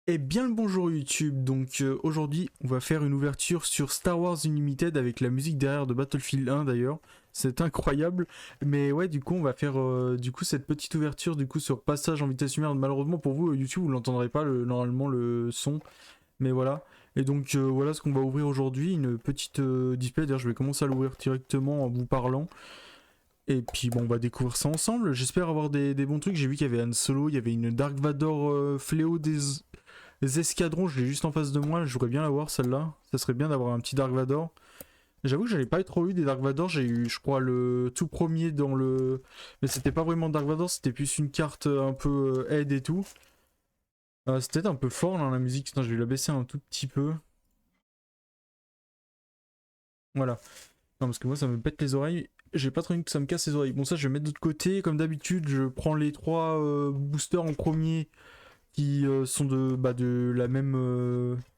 Eh bien le bonjour YouTube, donc aujourd'hui on va faire une ouverture sur Star Wars Unlimited avec la musique derrière de Battlefield 1 d'ailleurs, c'est incroyable, mais ouais du coup on va faire cette petite ouverture sur Passage en vitesse lumière, malheureusement pour vous YouTube vous l'entendrez pas normalement le son, mais voilà, et donc voilà ce qu'on va ouvrir aujourd'hui, une petite display, d'ailleurs je vais commencer à l'ouvrir directement en vous parlant, et puis bon on va découvrir ça ensemble, j'espère avoir des bons trucs, j'ai vu qu'il y avait Han Solo, il y avait une Dark Vador Fléau des... Les escadrons, je l'ai juste en face de moi, je voudrais bien l'avoir celle-là. Ça serait bien d'avoir un petit Dark Vador. J'avoue que j'avais pas trop eu des Dark Vador, j'ai eu je crois le tout premier dans le... Mais c'était pas vraiment Dark Vador, c'était plus une carte un peu aide et tout. C'était peut-être un peu fort là la musique, putain je vais la baisser un tout petit peu. Voilà. Non parce que moi ça me pète les oreilles, j'ai pas trop envie que ça me casse les oreilles. Bon ça je vais mettre de l'autre côté, comme d'habitude je prends les trois boosters en premier qui sont de la même...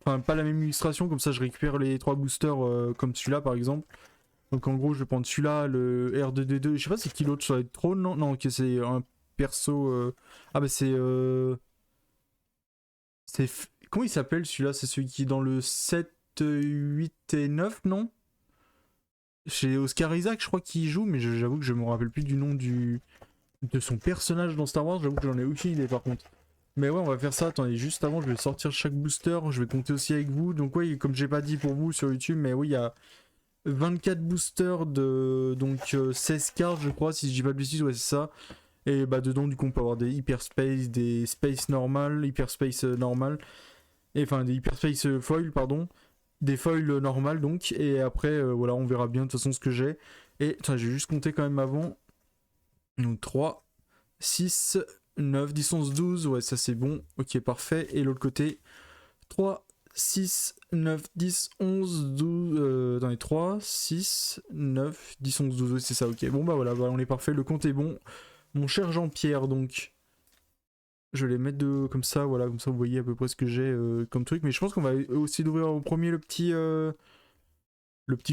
Enfin, pas la même illustration, comme ça je récupère les trois boosters comme celui-là par exemple. Donc en gros, je vais prendre celui-là, le R2D2. Je sais pas c'est qui l'autre sur la trône, non? Non, ok, c'est un perso... Ah bah c'est... Comment il s'appelle celui-là? C'est celui qui est dans le 7, 8 et 9, non? Chez Oscar Isaac, je crois qu'il y joue, mais j'avoue que je me rappelle plus du nom de son personnage dans Star Wars. J'avoue que j'en ai aucune idée par contre. Mais ouais, on va faire ça. Attendez, juste avant, je vais sortir chaque booster. Je vais compter aussi avec vous. Donc, ouais, comme j'ai pas dit pour vous sur YouTube, mais oui, il y a 24 boosters de 16 cartes, je crois, si je dis pas de bêtises, ouais, c'est ça. Et bah, dedans, du coup, on peut avoir des hyperspace, des space normal, hyperspace normal, et enfin, des hyperspace foil, pardon, des foils normales, donc. Et après, voilà, on verra bien de toute façon ce que j'ai. Et, attends, j'ai juste compté quand même avant. Donc, 3, 6, 9, 10, 11, 12, ouais, ça c'est bon, ok, parfait. Et l'autre côté, 3, 6, 9, 10, 11, 12, attendez, 3, 6, 9, 10, 11, 12, oui, c'est ça, ok. Bon, bah voilà, on est parfait, le compte est bon. Mon cher Jean-Pierre, donc, je vais les mettre comme ça, voilà, comme ça vous voyez à peu près ce que j'ai comme truc. Mais je pense qu'on va aussi d'ouvrir au premier le petit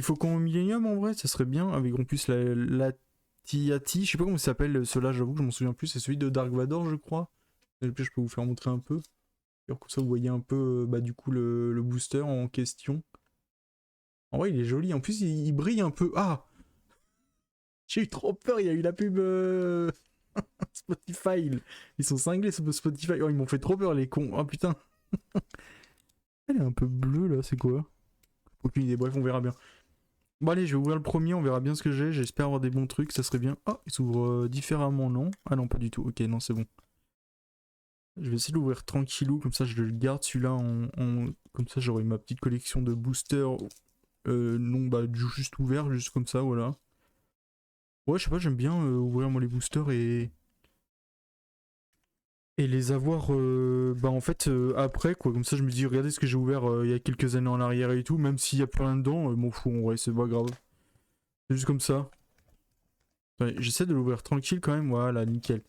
faucon Millennium en vrai, ça serait bien, avec en plus la Tiati, je sais pas comment il s'appelle ceux-là, j'avoue que je m'en souviens plus, c'est celui de Dark Vador, je crois. Et puis je peux vous faire montrer un peu. Alors comme ça vous voyez un peu bah, du coup le booster en question. En vrai il est joli, en plus il brille un peu. Ah, j'ai eu trop peur, il y a eu la pub Spotify. Ils sont cinglés sur Spotify. Oh ils m'ont fait trop peur les cons. Oh putain. Elle est un peu bleue là, c'est quoi? Aucune idée, bref on verra bien. Bon allez je vais ouvrir le premier, on verra bien ce que j'ai. J'espère avoir des bons trucs, ça serait bien. Oh il s'ouvre différemment non? Ah non pas du tout, ok non c'est bon. Je vais essayer de l'ouvrir tranquillou, comme ça je le garde celui-là Comme ça j'aurai ma petite collection de boosters. Non, bah juste ouvert, juste comme ça, voilà. Ouais, je sais pas, j'aime bien ouvrir moi les boosters et les avoir bah en fait après quoi. Comme ça je me dis, regardez ce que j'ai ouvert il y a quelques années en arrière et tout, même s'il y a plus rien dedans, m'en fous en vrai, c'est pas grave. C'est juste comme ça. Ouais, j'essaie de l'ouvrir tranquille quand même, voilà, nickel.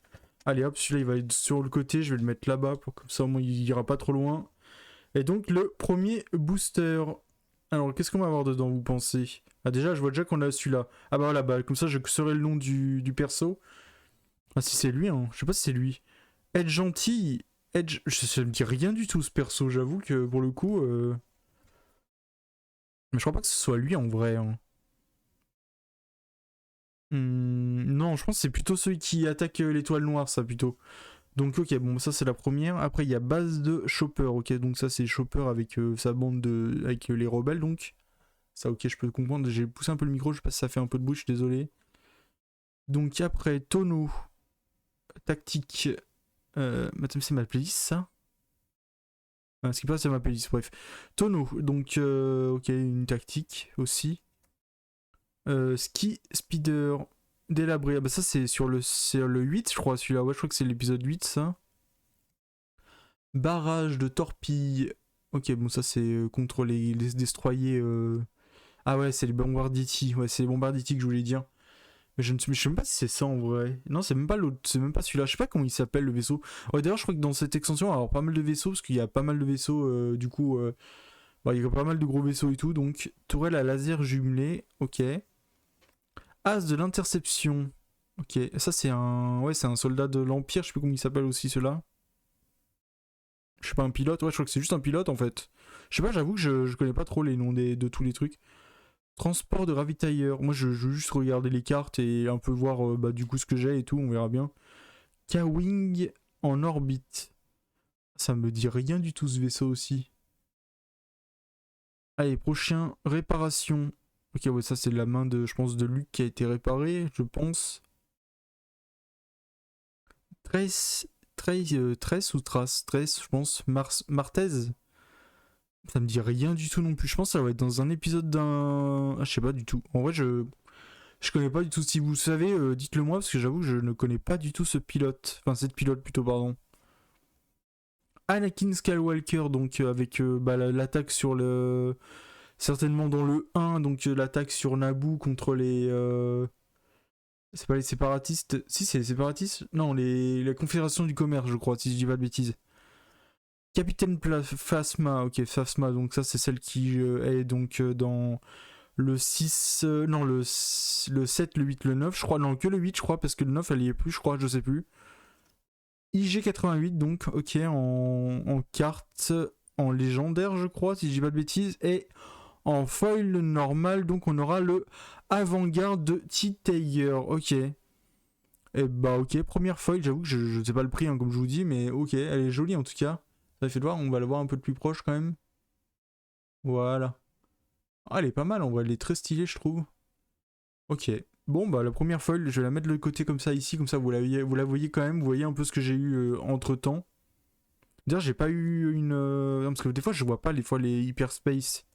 Allez hop, celui-là il va être sur le côté, je vais le mettre là-bas pour comme ça au moins il ira pas trop loin. Et donc le premier booster. Alors qu'est-ce qu'on va avoir dedans vous pensez? Ah déjà je vois déjà qu'on a celui-là. Ah bah voilà, bah comme ça je saurai le nom du perso. Ah si c'est lui hein, je sais pas si c'est lui. Edge gentil, Edge, ça me dit rien du tout ce perso, j'avoue que pour le coup... Mais je crois pas que ce soit lui en vrai. Hein. Non, je pense que c'est plutôt celui qui attaque l'étoile noire, ça plutôt. Donc ok, bon ça c'est la première. Après il y a base de Chopper, ok, donc ça c'est Chopper avec sa bande de... avec les rebelles donc. Ça ok, je peux comprendre, j'ai poussé un peu le micro, je sais pas si ça fait un peu de bruit, je suis désolé. Donc après, tonneau, tactique. Attends, c'est ma playlist ça? Ce qui passe c'est ma playlist, bref. Tonneau, donc ok, une tactique aussi. Ski, speeder, délabré. Ah bah ça c'est le 8 je crois celui-là. Ouais, je crois que c'est l'épisode 8 ça. Barrage de torpilles. Ok, bon ça c'est contre les destroyers. Ah ouais, c'est les bombarditi. Ouais, c'est les bombarditi que je voulais dire. Mais je sais même pas si c'est ça en vrai. Non, c'est même pas l'autre, c'est même pas celui-là. Je sais pas comment il s'appelle le vaisseau. Ouais, d'ailleurs, je crois que dans cette extension, il va y avoir pas mal de vaisseaux parce qu'il y a pas mal de vaisseaux. Du coup, bah, il y a pas mal de gros vaisseaux et tout. Donc, tourelle à laser jumelée. Ok. As de l'interception. Ok. Ça, c'est un, ouais, c'est un soldat de l'Empire. Je sais plus comment il s'appelle aussi ceux-là. Je suis pas un pilote, ouais, je crois que c'est juste un pilote en fait. Je sais pas, j'avoue que je connais pas trop les noms de tous les trucs. Transport de ravitailleur. Moi, je veux juste regarder les cartes et un peu voir bah, du coup ce que j'ai et tout, on verra bien. K-Wing en orbite. Ça me dit rien du tout ce vaisseau aussi. Allez, prochain, réparation. Ok, ouais, ça c'est la main de, je pense, de Luke qui a été réparée, je pense. Trace, Tress ou Trace, Tress, je pense. Martez. Ça me dit rien du tout non plus. Je pense que ça va être dans un épisode d'un. Ah, je sais pas du tout. En vrai, je connais pas du tout. Si vous savez, dites-le moi parce que j'avoue que je ne connais pas du tout ce pilote. Enfin, cette pilote plutôt, pardon. Anakin Skywalker, donc avec bah, l'attaque sur le. Certainement dans le 1, donc l'attaque sur Naboo contre les. C'est pas les séparatistes. Si, c'est les séparatistes. Non, la Confédération du Commerce, je crois, si je dis pas de bêtises. Capitaine Phasma, ok, Phasma, donc ça c'est celle qui est donc dans le 6, non le 7, le 8, le 9, je crois, non que le 8 je crois, parce que le 9 elle y est plus, je crois, je sais plus. IG88 donc, ok, en carte, en légendaire je crois, si je dis pas de bêtises, et en foil normal, donc on aura le avant-garde de T-Tiger, ok. Et bah ok, première foil, j'avoue que je sais pas le prix hein, comme je vous dis, mais ok, elle est jolie en tout cas. Ça fait de voir, on va la voir un peu de plus proche quand même. Voilà. Ah, elle est pas mal en vrai, elle est très stylée, je trouve. Ok. Bon, bah la première foil, je vais la mettre de côté comme ça ici, comme ça vous la voyez quand même, vous voyez un peu ce que j'ai eu entre temps. D'ailleurs, j'ai pas eu une. Non, parce que des fois, je vois pas les fois les hyperspace.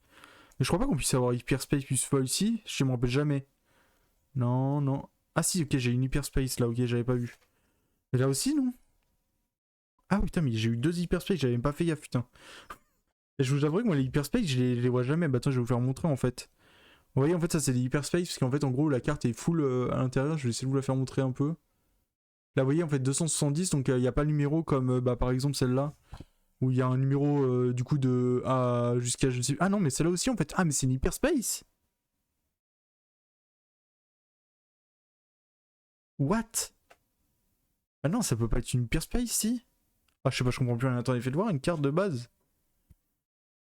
Mais je crois pas qu'on puisse avoir hyperspace plus foil ici, je me rappelle jamais. Non, non. Ah si, ok, j'ai une hyperspace là, ok, j'avais pas vu. Et là aussi, non? Ah putain, mais j'ai eu deux hyperspace, j'avais même pas fait gaffe, putain. Et je vous avoue que moi, les hyperspace, je les vois jamais. Bah attends, je vais vous faire montrer en fait. Vous voyez, en fait, ça c'est des hyperspace, parce qu'en fait, en gros, la carte est full à l'intérieur. Je vais essayer de vous la faire montrer un peu. Là, vous voyez, en fait, 270, donc il n'y a pas le numéro comme, bah, par exemple, celle-là, où il y a un numéro, du coup, de A jusqu'à, je ne sais. Ah non, mais celle-là aussi, en fait. Ah, mais c'est une hyperspace. What? Ah non, ça peut pas être une hyperspace, si. Ah, je sais pas, je comprends plus rien. Attendez, faites voir une carte de base.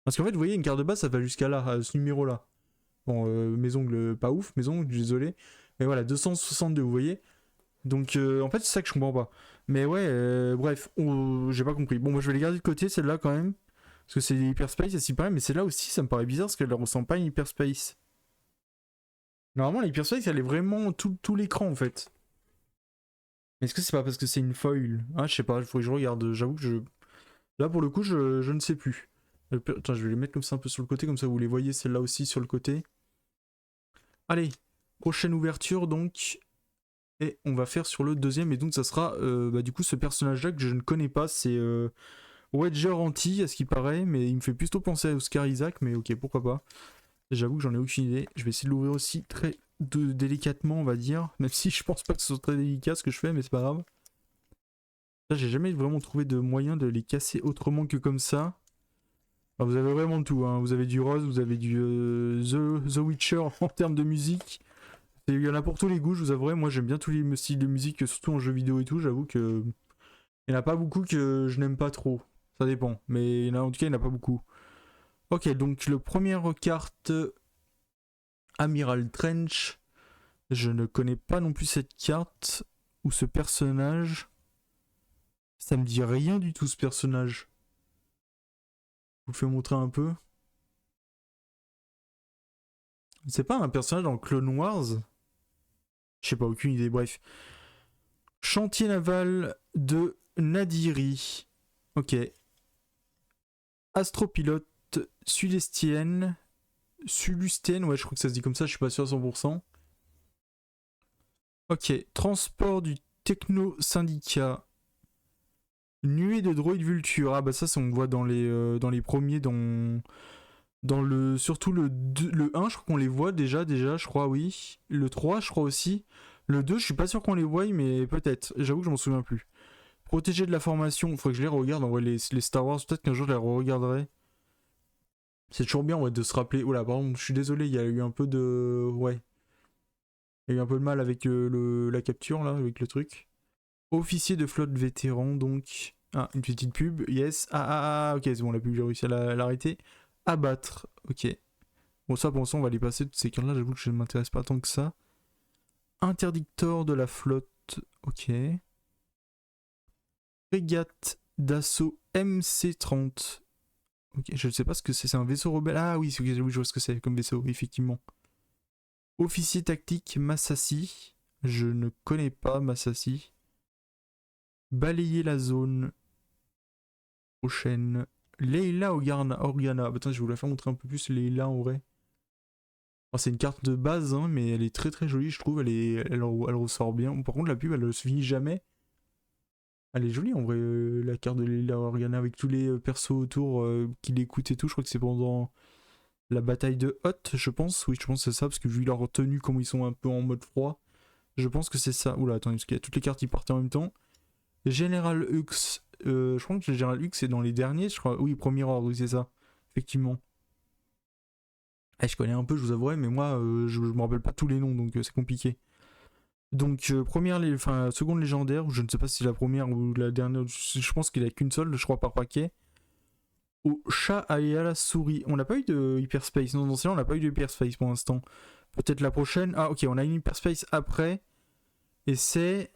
Parce qu'en fait, vous voyez, une carte de base, ça va jusqu'à là, à ce numéro-là. Bon, mes ongles, pas ouf, mes ongles, désolé. Mais voilà, 262, vous voyez. Donc en fait c'est ça que je comprends pas. Mais ouais, bref, j'ai pas compris. Bon moi je vais les garder de côté celle-là quand même. Parce que c'est hyperspace, c'est si pareil, mais celle-là aussi ça me paraît bizarre parce qu'elle ne ressemble pas à une hyperspace. Normalement l'hyperspace elle est vraiment tout l'écran en fait. Mais est-ce que c'est pas parce que c'est une foil? Ah je sais pas, il faudrait que je regarde. J'avoue que je. Là pour le coup je ne sais plus. Attends, je vais les mettre comme ça un peu sur le côté, comme ça vous les voyez celle-là aussi sur le côté. Allez, prochaine ouverture donc. Et on va faire sur le deuxième, et donc ça sera bah, du coup ce personnage-là que je ne connais pas, c'est Wedger Anti, à ce qui paraît, mais il me fait plutôt penser à Oscar Isaac, mais ok, pourquoi pas. J'avoue que j'en ai aucune idée. Je vais essayer de l'ouvrir aussi très délicatement, on va dire, même si je pense pas que ce soit très délicat ce que je fais, mais c'est pas grave. Là, j'ai jamais vraiment trouvé de moyen de les casser autrement que comme ça. Alors, vous avez vraiment tout, hein. Vous avez du Rose, vous avez du The Witcher en termes de musique. Et il y en a pour tous les goûts, je vous avouerai. Moi, j'aime bien tous les styles de musique, surtout en jeu vidéo et tout. J'avoue que il n'y en a pas beaucoup que je n'aime pas trop. Ça dépend. Mais en tout cas, il n'y en a pas beaucoup. Ok, donc le première carte, Amiral Trench. Je ne connais pas non plus cette carte ou ce personnage. Ça me dit rien du tout ce personnage. Je vous le fais montrer un peu. C'est pas un personnage dans Clone Wars? Je sais pas, aucune idée. Bref. Chantier naval de Nadiri. Ok. Astropilote sud-estienne. Sulustienne, ouais, je crois que ça se dit comme ça, je suis pas sûr à 100%. Ok. Transport du techno-syndicat. Nuée de droïdes vulture. Ah bah ça on le voit dans les premiers, dans le surtout le 1, je crois qu'on les voit déjà, je crois, oui. Le 3, je crois aussi. Le 2, je suis pas sûr qu'on les voie, mais peut-être. J'avoue que je m'en souviens plus. Protégé de la formation, il faudrait que je les regarde. En vrai, les Star Wars, peut-être qu'un jour je les regarderai. C'est toujours bien ouais, de se rappeler. Oh là, par exemple, je suis désolé, il y a eu un peu de. Ouais. Il y a eu un peu de mal avec la capture, là, avec le truc. Officier de flotte vétéran, donc. Ah, une petite pub, yes. Ok, c'est bon, la pub, j'ai réussi à l'arrêter. Abattre, ok. Bon, ça, pour l'instant, on va les passer, toutes ces cartes-là, j'avoue que je ne m'intéresse pas tant que ça. Interdicteur de la flotte, ok. Frégate d'assaut MC-30. Ok, je ne sais pas ce que c'est un vaisseau rebelle. Ah oui, oui, je vois ce que c'est comme vaisseau, effectivement. Officier tactique Massassi. Je ne connais pas Massassi. Balayer la zone. Prochaine. Leila Organa. Attends, je vais vous la faire montrer un peu plus, Leila en vrai. Oh, c'est une carte de base, hein, mais elle est très très jolie, je trouve. Elle ressort bien. Par contre, la pub, elle ne se finit jamais. Elle est jolie en vrai, la carte de Leila Organa avec tous les persos autour qui l'écoutent et tout. Je crois que c'est pendant la bataille de Hoth, je pense. Oui, je pense que c'est ça, parce que vu leur tenue, comme ils sont un peu en mode froid, je pense que c'est ça. Oula, attendez, parce qu'il y a toutes les cartes qui partent en même temps. Général Hux, je crois que le Général Hux c'est dans les derniers, je crois. Oui, premier ordre, oui, c'est ça. Effectivement. Je connais un peu, je vous avouerai, mais moi, je me rappelle pas tous les noms, donc c'est compliqué. Donc, seconde légendaire, je ne sais pas si c'est la première ou la dernière, je pense qu'il a qu'une seule, je crois, par paquet. Au chat et à la souris. On n'a pas eu de hyperspace, non, on n'a pas eu de hyperspace pour l'instant. Peut-être la prochaine. Ah, ok, on a une hyperspace après. Et c'est.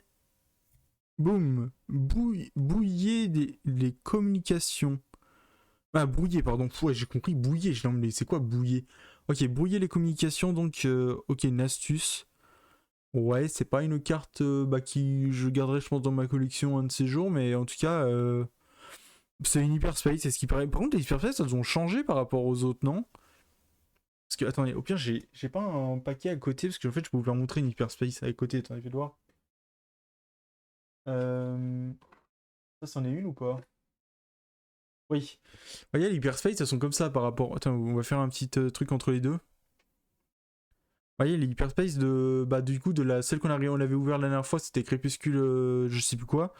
Boum, bouiller les communications. Ah, brouiller, pardon. Ouais, j'ai compris, bouiller. Non, mais c'est quoi bouiller? Ok, brouiller les communications, donc, ok, une astuce. Ouais, c'est pas une carte qui je garderai, je pense, dans ma collection un de ces jours, mais en tout cas, c'est une hyperspace, c'est ce qui paraît. Par contre, les hyperspace, elles ont changé par rapport aux autres, non? Parce que, attendez, au pire, j'ai pas un paquet à côté, parce que en fait, je peux vous faire montrer une hyperspace à côté. Attendez, faites voir. Euh... Ça, c'en est une ou pas? Oui. Regarde, les hyperspace, elles sont comme ça par rapport. Attends, on va faire un petit truc entre les deux. Voyez, les hyperspace de. Bah, du coup, celle on avait ouvert la dernière fois, c'était Crépuscule, je sais plus quoi.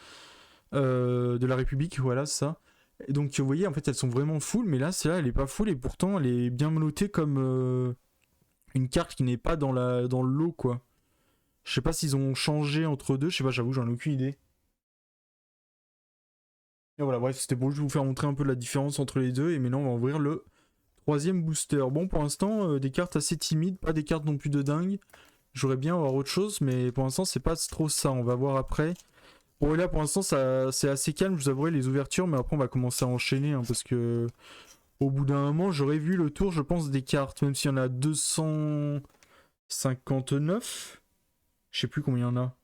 De la République, voilà, c'est ça. Et donc, vous voyez, en fait, elles sont vraiment full, mais là, celle-là, elle est pas full, et pourtant, elle est bien notée comme une carte qui n'est pas dans le lot, quoi. Je sais pas s'ils ont changé entre deux, je sais pas, j'avoue, j'en ai aucune idée. Et voilà, bref, c'était pour juste vous faire montrer un peu la différence entre les deux, et maintenant, on va ouvrir le troisième booster. Bon, pour l'instant, des cartes assez timides, pas des cartes non plus de dingue. J'aurais bien avoir autre chose, mais pour l'instant, c'est pas trop ça. On va voir après. Bon, et là, pour l'instant, c'est assez calme, je vous avouerai, les ouvertures, mais après, on va commencer à enchaîner, hein, parce que au bout d'un moment, j'aurais vu le tour, je pense, des cartes, même s'il y en a 259. Je sais plus combien il y en a.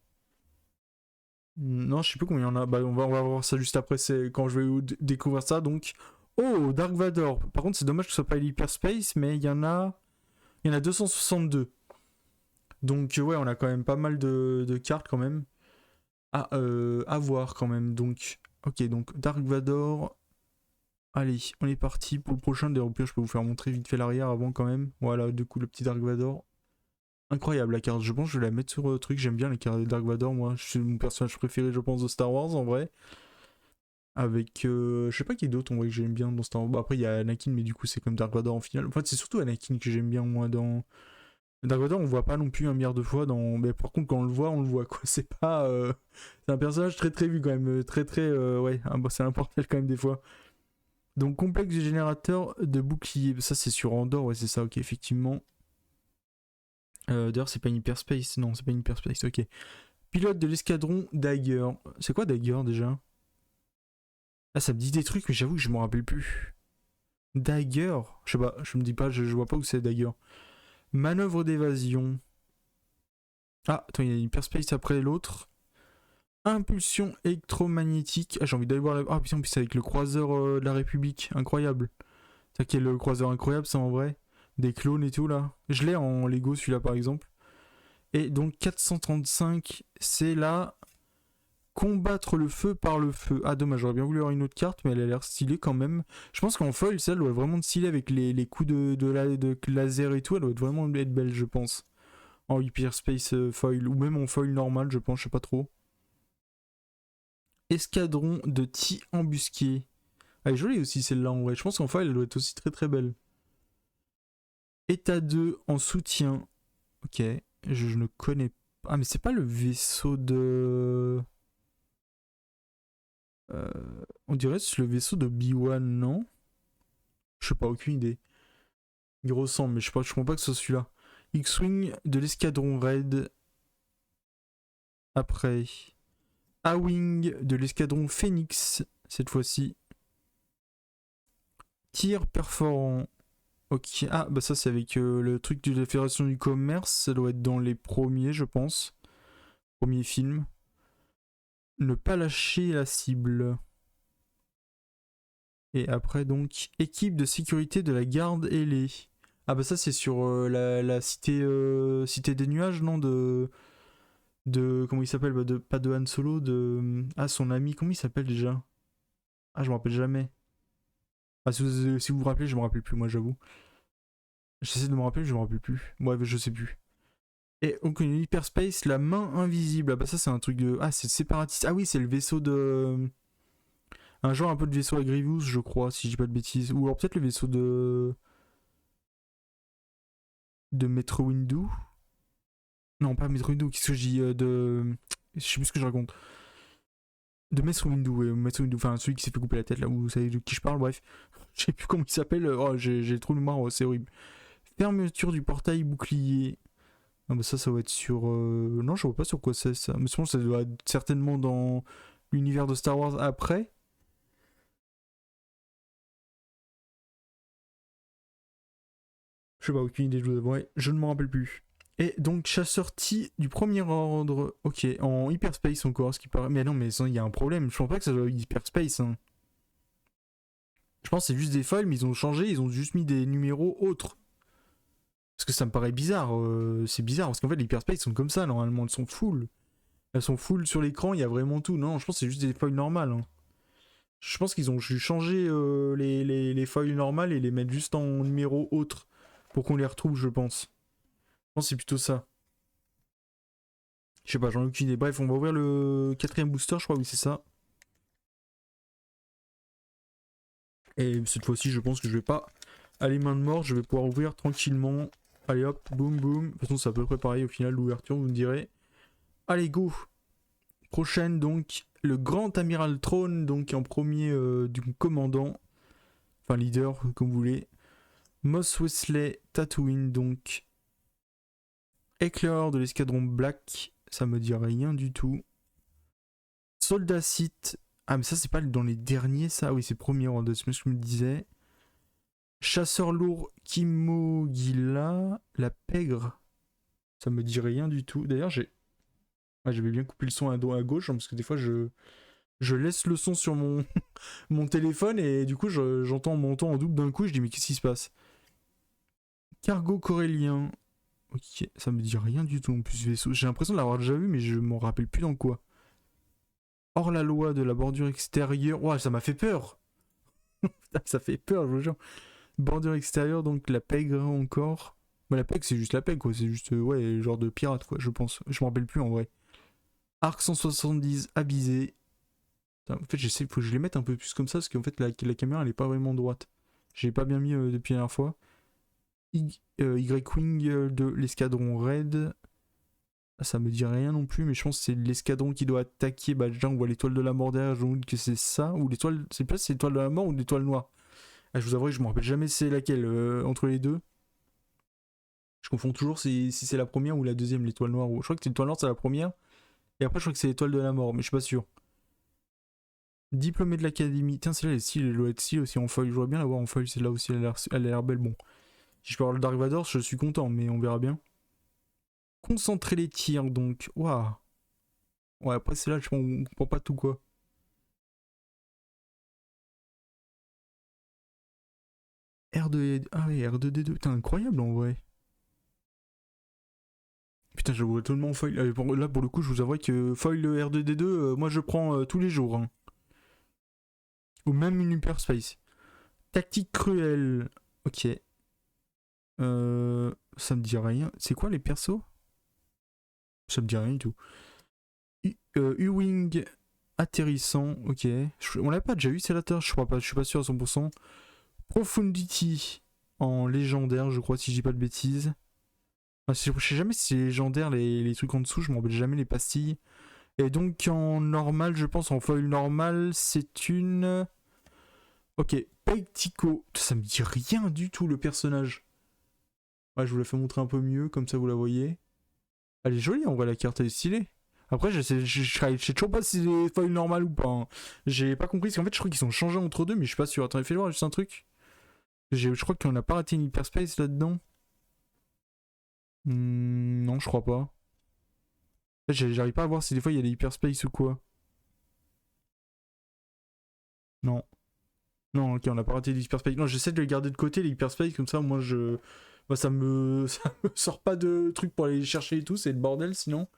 Non, je sais plus combien il y en a. Bah, on va voir ça juste après, c'est quand je vais découvrir ça. Donc, oh, Dark Vador. Par contre, c'est dommage que ce soit pas l'Hyperspace, mais il y en a 262. Donc, ouais, on a quand même pas mal de cartes quand même à voir quand même. Donc, ok, donc Dark Vador. Allez, on est parti pour le prochain. D'ailleurs, au pire, je peux vous faire montrer vite fait l'arrière avant quand même. Voilà, du coup, le petit Dark Vador. Incroyable la carte, je pense que je vais la mettre sur le truc. J'aime bien les cartes de Dark Vador, moi. C'est mon personnage préféré, je pense, de Star Wars en vrai. Avec. Je sais pas qui d'autre en vrai que j'aime bien dans Star Wars. Bon, après, il y a Anakin, mais du coup, c'est comme Dark Vador en finale. En fait, c'est surtout Anakin que j'aime bien, moi, dans. Dark Vador, on voit pas non plus un milliard de fois dans. Mais par contre, quand on le voit, quoi. C'est pas. C'est un personnage très très vu quand même. Très très. Ouais, c'est un portel quand même des fois. Donc, complexe du générateur de bouclier. Ça, c'est sur Andorre, ouais, c'est ça, ok, effectivement. D'ailleurs, c'est pas une hyperspace. Non, c'est pas une hyperspace, ok. Pilote de l'escadron Dagger. C'est quoi Dagger déjà? Ah, ça me dit des trucs, mais j'avoue que je m'en rappelle plus. Dagger? Je sais pas, je me dis pas, je vois pas où c'est Dagger. Manœuvre d'évasion. Ah, attends, il y a une hyperspace après l'autre. Impulsion électromagnétique. Ah, j'ai envie d'aller voir la. Ah, putain, en plus, c'est avec le croiseur de la République. Incroyable. C'est quel le croiseur incroyable, ça en vrai? Des clones et tout là. Je l'ai en Lego celui-là par exemple. Et donc 435, c'est là. Combattre le feu par le feu. Ah dommage, j'aurais bien voulu avoir une autre carte, mais elle a l'air stylée quand même. Je pense qu'en foil, celle doit être vraiment stylée avec les coups de laser et tout. Elle doit être vraiment être belle, je pense. En Hyperspace foil, ou même en foil normal, je pense, je sais pas trop. Escadron de embusqué. Elle est jolie aussi celle-là en vrai. Je pense qu'en foil, elle doit être aussi très très belle. État 2 en soutien. Ok, je ne connais pas. Ah mais c'est pas le vaisseau de... Euh, on dirait que c'est le vaisseau de B1, non? Je sais pas, aucune idée. Il ressemble, mais je comprends pas que ce soit celui-là. X-Wing de l'escadron Raid. Après. A-Wing de l'escadron Phoenix, cette fois-ci. Tir perforant. Ok. Ah, bah ça, c'est avec le truc de la Fédération du Commerce. Ça doit être dans les premiers, je pense. Premier film. Ne pas lâcher la cible. Et après, donc, équipe de sécurité de la garde ailée. Ah, bah ça, c'est sur la cité, cité des nuages, non? Comment il s'appelle bah pas de Han Solo, de. Ah, son ami, comment il s'appelle déjà? Ah, je me rappelle jamais. Ah, si vous vous rappelez, je me rappelle plus, moi, j'avoue. J'essaie de me rappeler, je me rappelle plus. Bref, je sais plus. Et donc, une hyperspace, la main invisible. Ah, bah ça, c'est un truc de. Ah, c'est séparatiste. Ah oui, c'est le vaisseau de. Un genre un peu de vaisseau à Grievous, je crois, si je dis pas de bêtises. Ou alors peut-être le vaisseau de. De Metro Windu. Non, pas Metro Windu, qu'est-ce que je dis de. Je sais plus ce que je raconte. De Metro Windu, ouais, Metro Windu, enfin celui qui s'est fait couper la tête là, vous savez de qui je parle, bref. Je sais plus comment il s'appelle. Oh, j'ai trop de mémoire, c'est horrible. Fermeture du portail bouclier. Ah bah ça va être sur... Non, je vois pas sur quoi c'est ça. Mais sinon, ça doit être certainement dans l'univers de Star Wars après. Je sais pas, aucune idée, je vous avouerai. Je ne m'en rappelle plus. Et donc, chasseur T du premier ordre. Ok, en hyperspace encore, ce qui paraît... Mais non, mais il y a un problème. Je pense pas que ça soit hyperspace. Hein. Je pense que c'est juste des foils, mais ils ont changé, ils ont juste mis des numéros autres. Parce que ça me paraît bizarre. C'est bizarre, parce qu'en fait, les hyperspace sont comme ça, normalement, elles sont full. Elles sont full sur l'écran, il y a vraiment tout. Non, je pense que c'est juste des foils normales. Hein. Je pense qu'ils ont changé les foils normales et les mettre juste en numéro autre pour qu'on les retrouve, je pense. Je pense que c'est plutôt ça. Je sais pas, j'en ai aucune idée. Bref, on va ouvrir le quatrième booster, je crois, oui, c'est ça. Et cette fois-ci, je pense que je vais pas aller main de mort, je vais pouvoir ouvrir tranquillement. Allez hop, boum boum. De toute façon, c'est à peu près pareil au final, l'ouverture, vous me direz. Allez, go! Prochaine, donc, le Grand Amiral Throne, donc en premier du commandant. Enfin, leader, comme vous voulez. Mos Wesley Tatooine, donc. Éclaireur de l'escadron Black, ça me dit rien du tout. Soldat Sith. Ah, mais ça, c'est pas dans les derniers, ça. Ah oui, c'est premier ordre, c'est ce que je me disais. Chasseur lourd Kimogila, la pègre. Ça me dit rien du tout. D'ailleurs, j'avais bien coupé le son à gauche, hein, parce que des fois, je laisse le son sur mon, mon téléphone et du coup, j'entends mon ton en double d'un coup et je dis, mais qu'est-ce qui se passe? Cargo corélien. Ok, ça me dit rien du tout en plus vaisseau. J'ai l'impression de l'avoir déjà vu, mais je m'en rappelle plus dans quoi. Hors la loi de la bordure extérieure. Ouah, ça m'a fait peur. Ça fait peur, je vous jure. Bordure extérieure, donc la pègre encore. Bah, la pègre, c'est juste la pègre, quoi. C'est juste, ouais, genre de pirate, quoi, je pense. Je m'en rappelle plus en vrai. Arc 170 avisé. En fait, faut que je les mette un peu plus comme ça, parce qu'en fait, la caméra, elle est pas vraiment droite. J'ai pas bien mis depuis la dernière fois. Y-Wing de l'escadron Raid. Ça me dit rien non plus, mais je pense que c'est l'escadron qui doit attaquer. Bah, déjà, on voit l'étoile de la mort derrière, je me dis que c'est ça. Ou l'étoile. C'est pas si c'est l'étoile de la mort ou l'étoile noire. Ah, je vous avouerai que je me rappelle jamais c'est laquelle entre les deux. Je confonds toujours si c'est la première ou la deuxième, l'étoile noire. Je crois que l'étoile noire, c'est la première. Et après, je crois que c'est l'étoile de la mort, mais je suis pas sûr. Diplômé de l'académie. Tiens, celle-là, elle doit être style aussi en feuille. Je vois bien la voir en feuille, celle-là aussi, elle a l'air belle. Bon, si je peux avoir le Dark Vador, je suis content, mais on verra bien. Concentrer les tirs, donc. Waouh. Ouais, après, c'est là, je comprends pas tout quoi. R2... Ah oui, R2D2. Putain, incroyable en vrai. Putain, j'avoue tellement foil. Là, pour le coup, je vous avouerai que foil R2D2, moi je prends tous les jours. Hein. Ou même une Hyperspace. Tactique cruelle. Ok. Ça me dit rien. C'est quoi les persos? Ça me dit rien du tout. U-Wing atterrissant. Ok. On l'a pas déjà eu celle-là, je crois pas. Je suis pas sûr à 100%. Profundity en légendaire, je crois, si je dis pas de bêtises. Je sais jamais si c'est légendaire les trucs en dessous, je m'en rappelle jamais les pastilles. Et donc en normal, je pense, en foil normal, c'est une... Ok, Pektico. Ça me dit rien du tout le personnage. Ouais, je vous la fais montrer un peu mieux, comme ça vous la voyez. Elle est jolie en vrai, la carte, elle est stylée. Après, je sais toujours pas si c'est foil normal ou pas. Hein. J'ai pas compris, parce qu'en fait, je crois qu'ils sont changés entre deux, mais je suis pas sûr. Attendez, fais voir juste un truc. Je crois qu'on a pas raté une hyperspace là-dedans. Non, je crois pas. J'arrive pas à voir si des fois il y a des hyperspace ou quoi. Non. Non, ok, on a pas raté les hyperspace. Non, j'essaie de les garder de côté, les hyperspace, comme ça, moi, Moi, ça me sort pas de trucs pour aller les chercher et tout, c'est le bordel sinon.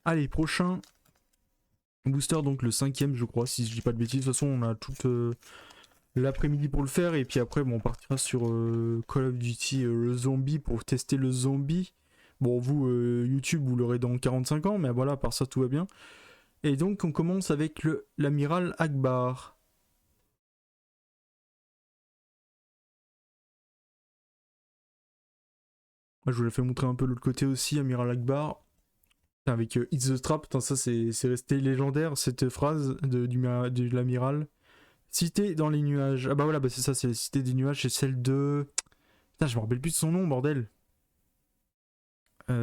Allez, prochain booster, donc le 5ème, je crois, si je dis pas de bêtises. De toute façon, on a toute l'après-midi pour le faire, et puis après, bon, on partira sur Call of Duty le zombie pour tester le zombie. Bon, vous, YouTube, vous l'aurez dans 45 ans, mais voilà, à part ça, tout va bien. Et donc, on commence avec l'amiral Akbar. Moi, je vous l'ai fait montrer un peu l'autre côté aussi, amiral Akbar. Avec It's the Trap, putain, ça c'est resté légendaire cette phrase de l'amiral. Cité dans les nuages. Ah bah voilà, bah c'est ça, c'est la cité des nuages, c'est celle de. Putain, je me rappelle plus de son nom, bordel. Ah,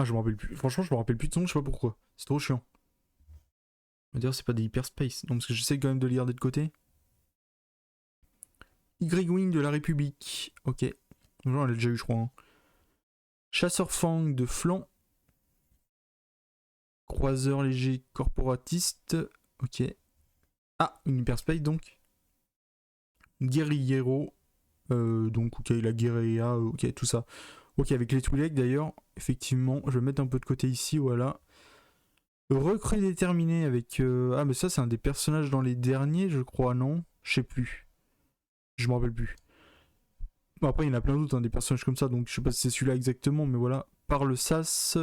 je me rappelle plus. Franchement, je me rappelle plus de son nom, je sais pas pourquoi. C'est trop chiant. D'ailleurs, c'est pas des hyperspace. Non, parce que j'essaie quand même de le garder de côté. Y-Wing de la République. Ok. On l'a déjà eu, je crois. Hein. Chasseur Fang de flanc. Croiseur léger corporatiste. Ok. Ah, une hyperspace donc. Guerriero. Donc, ok, la guérilla, ok, tout ça. Ok, avec les Twi'lek d'ailleurs, effectivement, je vais mettre un peu de côté ici, voilà. Recrue déterminé avec. Ah, mais ça, c'est un des personnages dans les derniers, je crois, non? Je sais plus. Je me rappelle plus. Bon, après, il y en a plein d'autres, hein, des personnages comme ça, donc je sais pas si c'est celui-là exactement, mais voilà. Par le sas.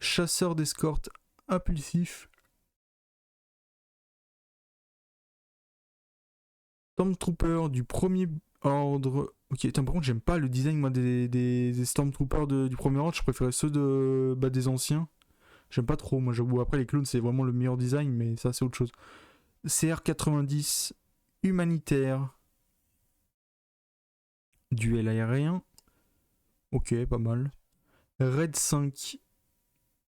Chasseur d'escorte impulsif. Stormtrooper du premier ordre. Ok, par contre, j'aime pas le design moi, des Stormtroopers du premier ordre. Je préférais ceux des anciens. J'aime pas trop. Moi, j'avoue, après, les clones, c'est vraiment le meilleur design, mais ça, c'est autre chose. CR90, humanitaire, duel aérien. Ok, pas mal. Red 5.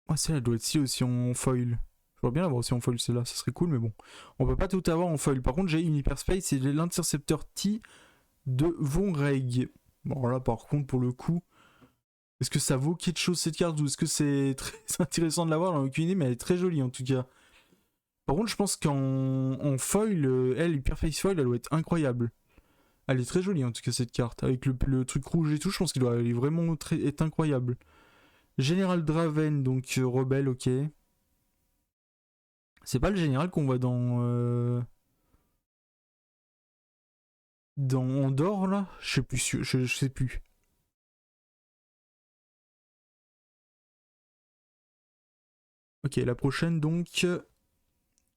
Ah, celle-là doit être stylée aussi en foil. J'aimerais bien l'avoir aussi en foil, celle-là, ça serait cool, mais bon. On peut pas tout avoir en foil. Par contre, j'ai une hyperspace, c'est l'intercepteur T de Von Reg. Bon, là, par contre, pour le coup, est-ce que ça vaut quelque chose cette carte ou est-ce que c'est très intéressant de l'avoir? J'en ai aucune idée, mais elle est très jolie en tout cas. Par contre, je pense qu'en foil, elle, Hyperface Foil, elle doit être incroyable. Elle est très jolie en tout cas cette carte. Avec le truc rouge et tout, je pense qu'il doit vraiment être incroyable. Général Draven, donc rebelle, ok. C'est pas le général qu'on voit dans Andorre là? Je sais plus, je sais plus. Ok, la prochaine donc.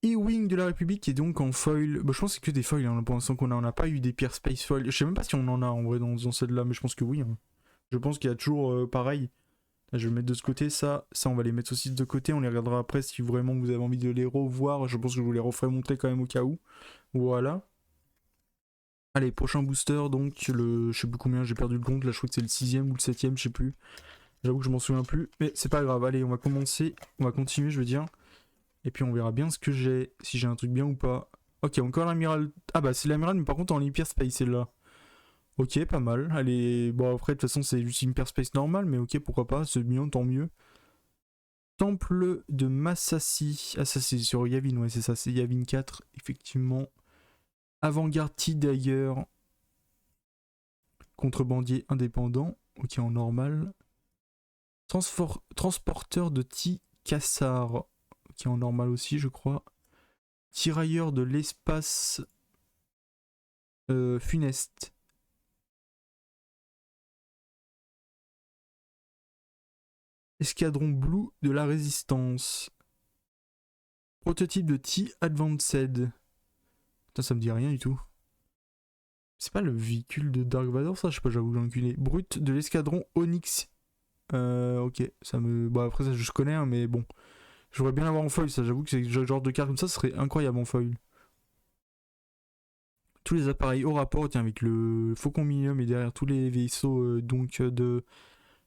E-Wing de la République qui est donc en foil. Bah, je pense que c'est que des foils hein, pour l'instant qu'on a. On n'a pas eu des pierres space foil. Je sais même pas si on en a en vrai dans celle-là, mais je pense que oui. Hein. Je pense qu'il y a toujours pareil. Là, je vais le mettre de ce côté. Ça, on va les mettre aussi de côté. On les regardera après si vraiment vous avez envie de les revoir. Je pense que je vous les referai montrer quand même au cas où. Voilà. Allez, prochain booster donc. Je sais plus combien, j'ai perdu le compte. Là, je crois que c'est le 6ème ou le 7ème, je sais plus. J'avoue que je m'en souviens plus. Mais c'est pas grave. Allez, on va commencer. On va continuer, je veux dire. Et puis on verra bien ce que j'ai, si j'ai un truc bien ou pas. Ok, encore l'amiral. Ah bah c'est l'amiral, mais par contre en hyperspace celle-là. Ok, pas mal. Allez, bon après de toute façon c'est juste une hyperspace normale, mais ok, pourquoi pas, c'est bien, tant mieux. Temple de Massassi. Ah ça c'est sur Yavin, ouais c'est ça, c'est Yavin 4, effectivement. Avant-garde d'ailleurs. Contrebandier indépendant. Ok, en normal. Transporteur de Cassar. Ok, en normal aussi, je crois. Tirailleur de l'espace funeste. Escadron Blue de la Résistance. Prototype de T-Advanced. Putain, ça me dit rien du tout. C'est pas le véhicule de Dark Vador, ça? Je sais pas, j'avoue, j'ai enculé. Brut de l'escadron Onyx. Ok, ça me. Bah après ça je connais, hein, mais bon. J'aimerais bien l'avoir en foil, ça. J'avoue que c'est le genre de carte comme ça serait incroyable en foil. Tous les appareils au rapport, tiens, avec le Faucon Millennium et derrière tous les vaisseaux de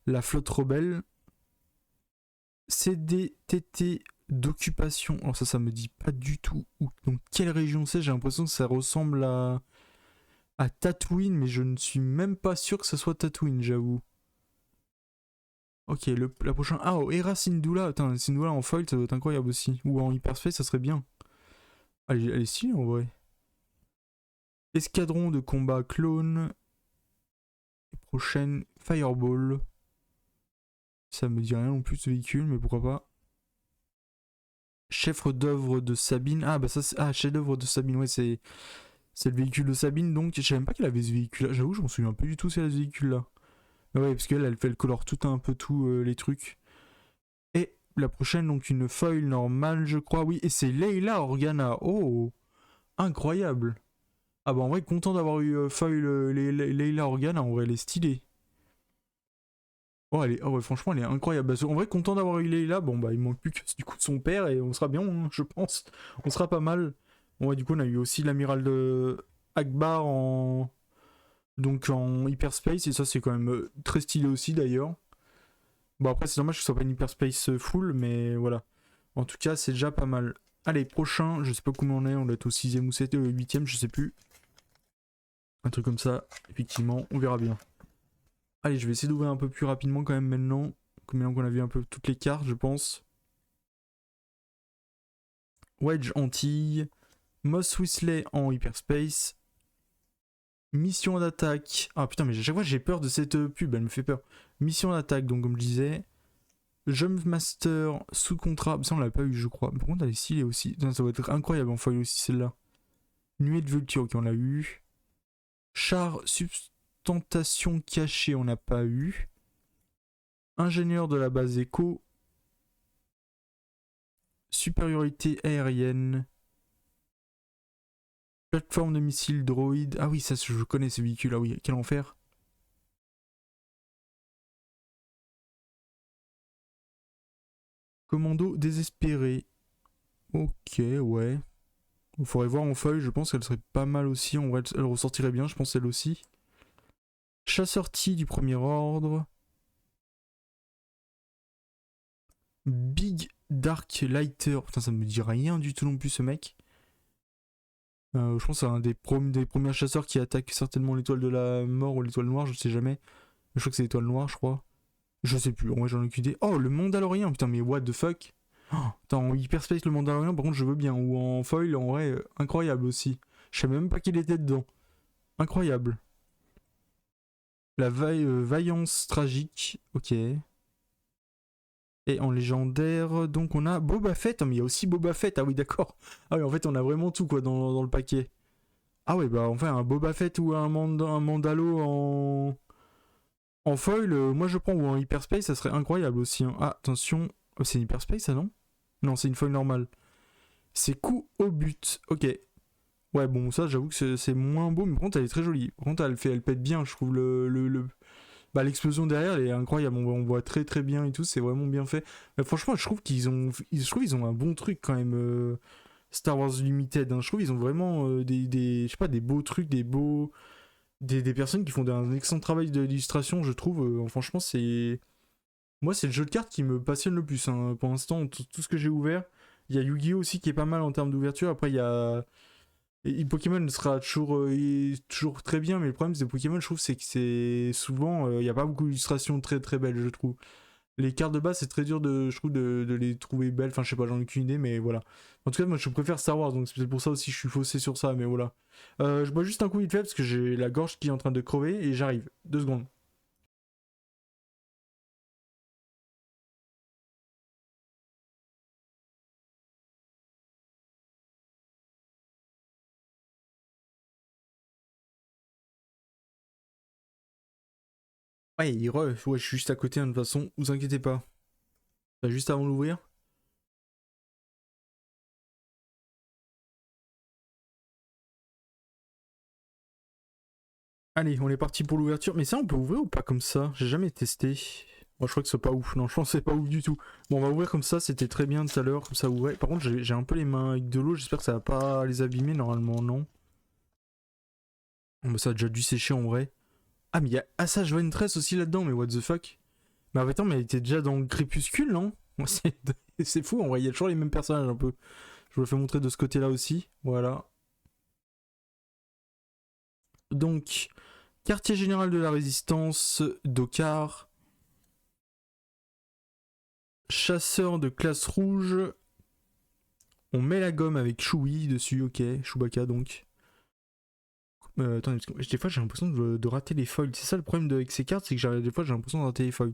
la flotte rebelle. CDTT d'occupation. Alors ça me dit pas du tout où. Donc quelle région c'est. J'ai l'impression que ça ressemble à Tatooine, mais je ne suis même pas sûr que ce soit Tatooine, j'avoue. Ok, la prochaine. Ah, oh, Hera Syndulla. Attends, Syndulla en foil, ça doit être incroyable aussi. Ou en hyperspace, ça serait bien. Elle est stylée en vrai. Escadron de combat clone. Prochaine, Fireball. Ça me dit rien non plus ce véhicule, mais pourquoi pas. Chef d'œuvre de Sabine. Ah, bah ça, c'est. Ah, chef d'œuvre de Sabine, ouais, c'est le véhicule de Sabine, donc je savais même pas qu'elle avait ce véhicule-là. J'avoue, je m'en souviens plus du tout si elle a ce véhicule-là. Mais ouais, parce qu'elle, elle fait le color tout un peu tout les trucs. Et la prochaine, donc une foil normale, je crois, oui. Et c'est Leila Organa. Oh, incroyable. Ah bah en vrai, content d'avoir eu foil Leila Organa. En vrai, elle est stylée. Oh, oh ouais, franchement, elle est incroyable. Bah, en vrai, content d'avoir eu Leila. Bon, bah, il manque plus que du coup de son père et on sera bien, hein, je pense. On sera pas mal. Bon, ouais, du coup, on a eu aussi l'amiral de Akbar donc en hyperspace, et ça, c'est quand même très stylé aussi d'ailleurs. Bon, après, c'est dommage que ce soit pas une hyperspace full, mais voilà. En tout cas, c'est déjà pas mal. Allez, prochain, je sais pas combien on est, on doit être au 6ème ou 7ème, 8ème, je sais plus. Un truc comme ça, effectivement, on verra bien. Allez, je vais essayer d'ouvrir un peu plus rapidement quand même maintenant. Maintenant qu'on a vu un peu toutes les cartes, je pense. Wedge Antilles, Moss Weasley en hyperspace, mission d'attaque. Ah putain, mais à chaque fois j'ai peur de cette pub, elle me fait peur. Mission d'attaque, donc comme je disais. Jump Master sous contrat, ça on l'a pas eu, je crois. Par contre, elle est stylée aussi. Ça va être incroyable en foil aussi celle-là. Nuée de Vulture, ok, on l'a eu. Char Substantation cachée, on n'a pas eu. Ingénieur de la base écho. Supériorité aérienne. Plateforme de missiles droïde. Ah oui, ça je connais ce véhicule. Ah oui, quel enfer. Commando désespéré. Ok, ouais. Il faudrait voir en feuille, je pense qu'elle serait pas mal aussi. En vrai, elle ressortirait bien, je pense, elle aussi. Chasseur-T du premier ordre. Big Dark Lighter. Putain, ça me dit rien du tout non plus, ce mec. Je pense que c'est un des premiers chasseurs qui attaque certainement l'étoile de la mort ou l'étoile noire, je sais jamais. Je crois que c'est l'étoile noire, je crois. Je sais plus, en vrai, j'en ai aucune idée. Oh, le Mandalorien, putain, mais what the fuck. Oh, attends, en hyperspace, le Mandalorien, par contre, je veux bien. Ou en foil, en vrai, incroyable aussi. Je savais même pas qu'il était dedans. Incroyable. La vaillance tragique, ok. Et en légendaire, donc on a Boba Fett. Oh, mais il y a aussi Boba Fett, ah oui, d'accord. Ah oui, en fait, on a vraiment tout, quoi, dans le paquet. Ah ouais, bah enfin, un Boba Fett ou un Mandalo en foil, moi je prends, ou en hyperspace, ça serait incroyable aussi, hein. Ah, attention. Oh, c'est une hyperspace, ça, non? Non, c'est une foil normale. C'est coup au but, ok. Ouais, bon, ça, j'avoue que c'est moins beau, mais par contre, elle est très jolie. Par contre, elle pète bien, je trouve bah, l'explosion derrière, elle est incroyable. On voit très très bien et tout, c'est vraiment bien fait. Mais franchement, je trouve qu'ils ont un bon truc quand même. Star Wars Limited, hein. Je trouve qu'ils ont vraiment je sais pas, des beaux trucs, des personnes qui font un excellent travail d'illustration, je trouve. Franchement, moi, c'est le jeu de cartes qui me passionne le plus, hein. Pour l'instant, tout ce que j'ai ouvert. Il y a Yu-Gi-Oh aussi qui est pas mal en termes d'ouverture. Après, il y a et Pokémon sera toujours très bien, mais le problème de Pokémon, je trouve, c'est que c'est souvent, il n'y a pas beaucoup d'illustrations très très belles, je trouve. Les cartes de base, c'est très dur je trouve, de les trouver belles. Enfin, je sais pas, j'en ai aucune idée, mais voilà. En tout cas, moi, je préfère Star Wars, donc c'est peut-être pour ça aussi que je suis faussé sur ça, mais voilà. Je bois juste un coup vite fait parce que j'ai la gorge qui est en train de crever et j'arrive. 2 secondes. Ouais, ouais, je suis juste à côté, hein, de toute façon, vous inquiétez pas. Juste avant d'ouvrir. Allez, on est parti pour l'ouverture. Mais ça, on peut ouvrir ou pas comme ça? J'ai jamais testé. Moi, je crois que c'est pas ouf. Non, je pense que c'est pas ouf du tout. Bon, on va ouvrir comme ça. C'était très bien tout à l'heure. Comme ça, ouvrait. Par contre, j'ai un peu les mains avec de l'eau. J'espère que ça va pas les abîmer. Normalement, non. Bon, bah, ça a déjà dû sécher en vrai. Ah, mais il y a Assage Ventress aussi là-dedans. Mais what the fuck? Mais attends, mais elle était déjà dans le Crépuscule, non? C'est fou, en vrai. Il y a toujours les mêmes personnages un peu. Je vous le fais montrer de ce côté-là aussi. Voilà. Donc, quartier général de la résistance, Dokar. Chasseur de classe rouge. On met la gomme avec Chewie dessus, ok. Chewbacca donc. Attendez, parce que des fois j'ai l'impression de rater les foils. C'est ça le problème avec ces cartes, c'est que des fois j'ai l'impression de rater les foils.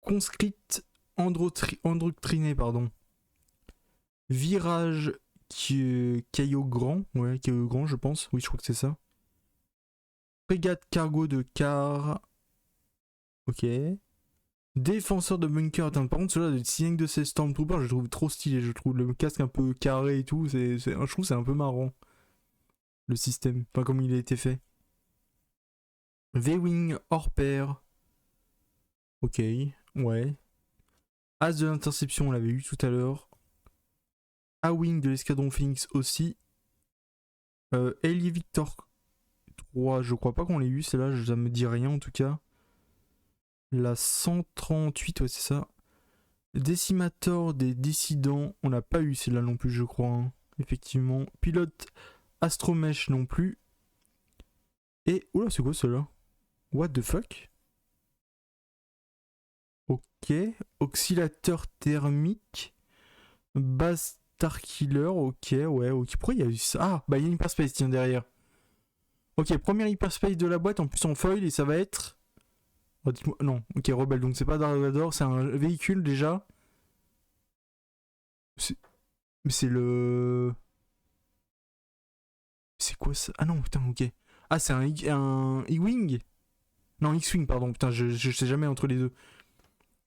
Conscrite endoctriné, pardon. Virage Caillot Grand. Ouais, Caillot Grand, je pense. Oui, je crois que c'est ça. Frégate cargo de car. Ok. Défenseur de bunker. Attends, par contre, celui-là, de Signe de ces Stormtroopers, je le trouve trop stylé. Je trouve le casque un peu carré et tout. Je trouve que c'est un peu marrant. Le système. Enfin, comme il a été fait. V-Wing hors pair. Ok. Ouais. As de l'interception, on l'avait eu tout à l'heure. A-Wing de l'escadron Phoenix aussi. Ailier Victor 3, je crois pas qu'on l'ait eu. Celle-là, ça me dit rien en tout cas. La 138, ouais, c'est ça. Décimator des dissidents, on n'a pas eu celle-là non plus, je crois. Hein. Effectivement. Pilote Astromesh non plus. Et. Oula, c'est quoi celle-là? What the fuck? Ok. Oscillateur thermique. Base Starkiller, ok, ouais, ok. Pourquoi il y a eu ça? Ah, bah il y a une hyperspace, tiens, derrière. Ok, première hyperspace de la boîte, en plus en foil, et ça va être. Oh, dites-moi. Non, ok, Rebelle, donc c'est pas Dark Vador, c'est un véhicule déjà. Mais c'est le. C'est quoi ça? Ah non, putain, ok. Ah, c'est un E-Wing? Non, X-Wing, pardon, putain, je sais jamais entre les deux.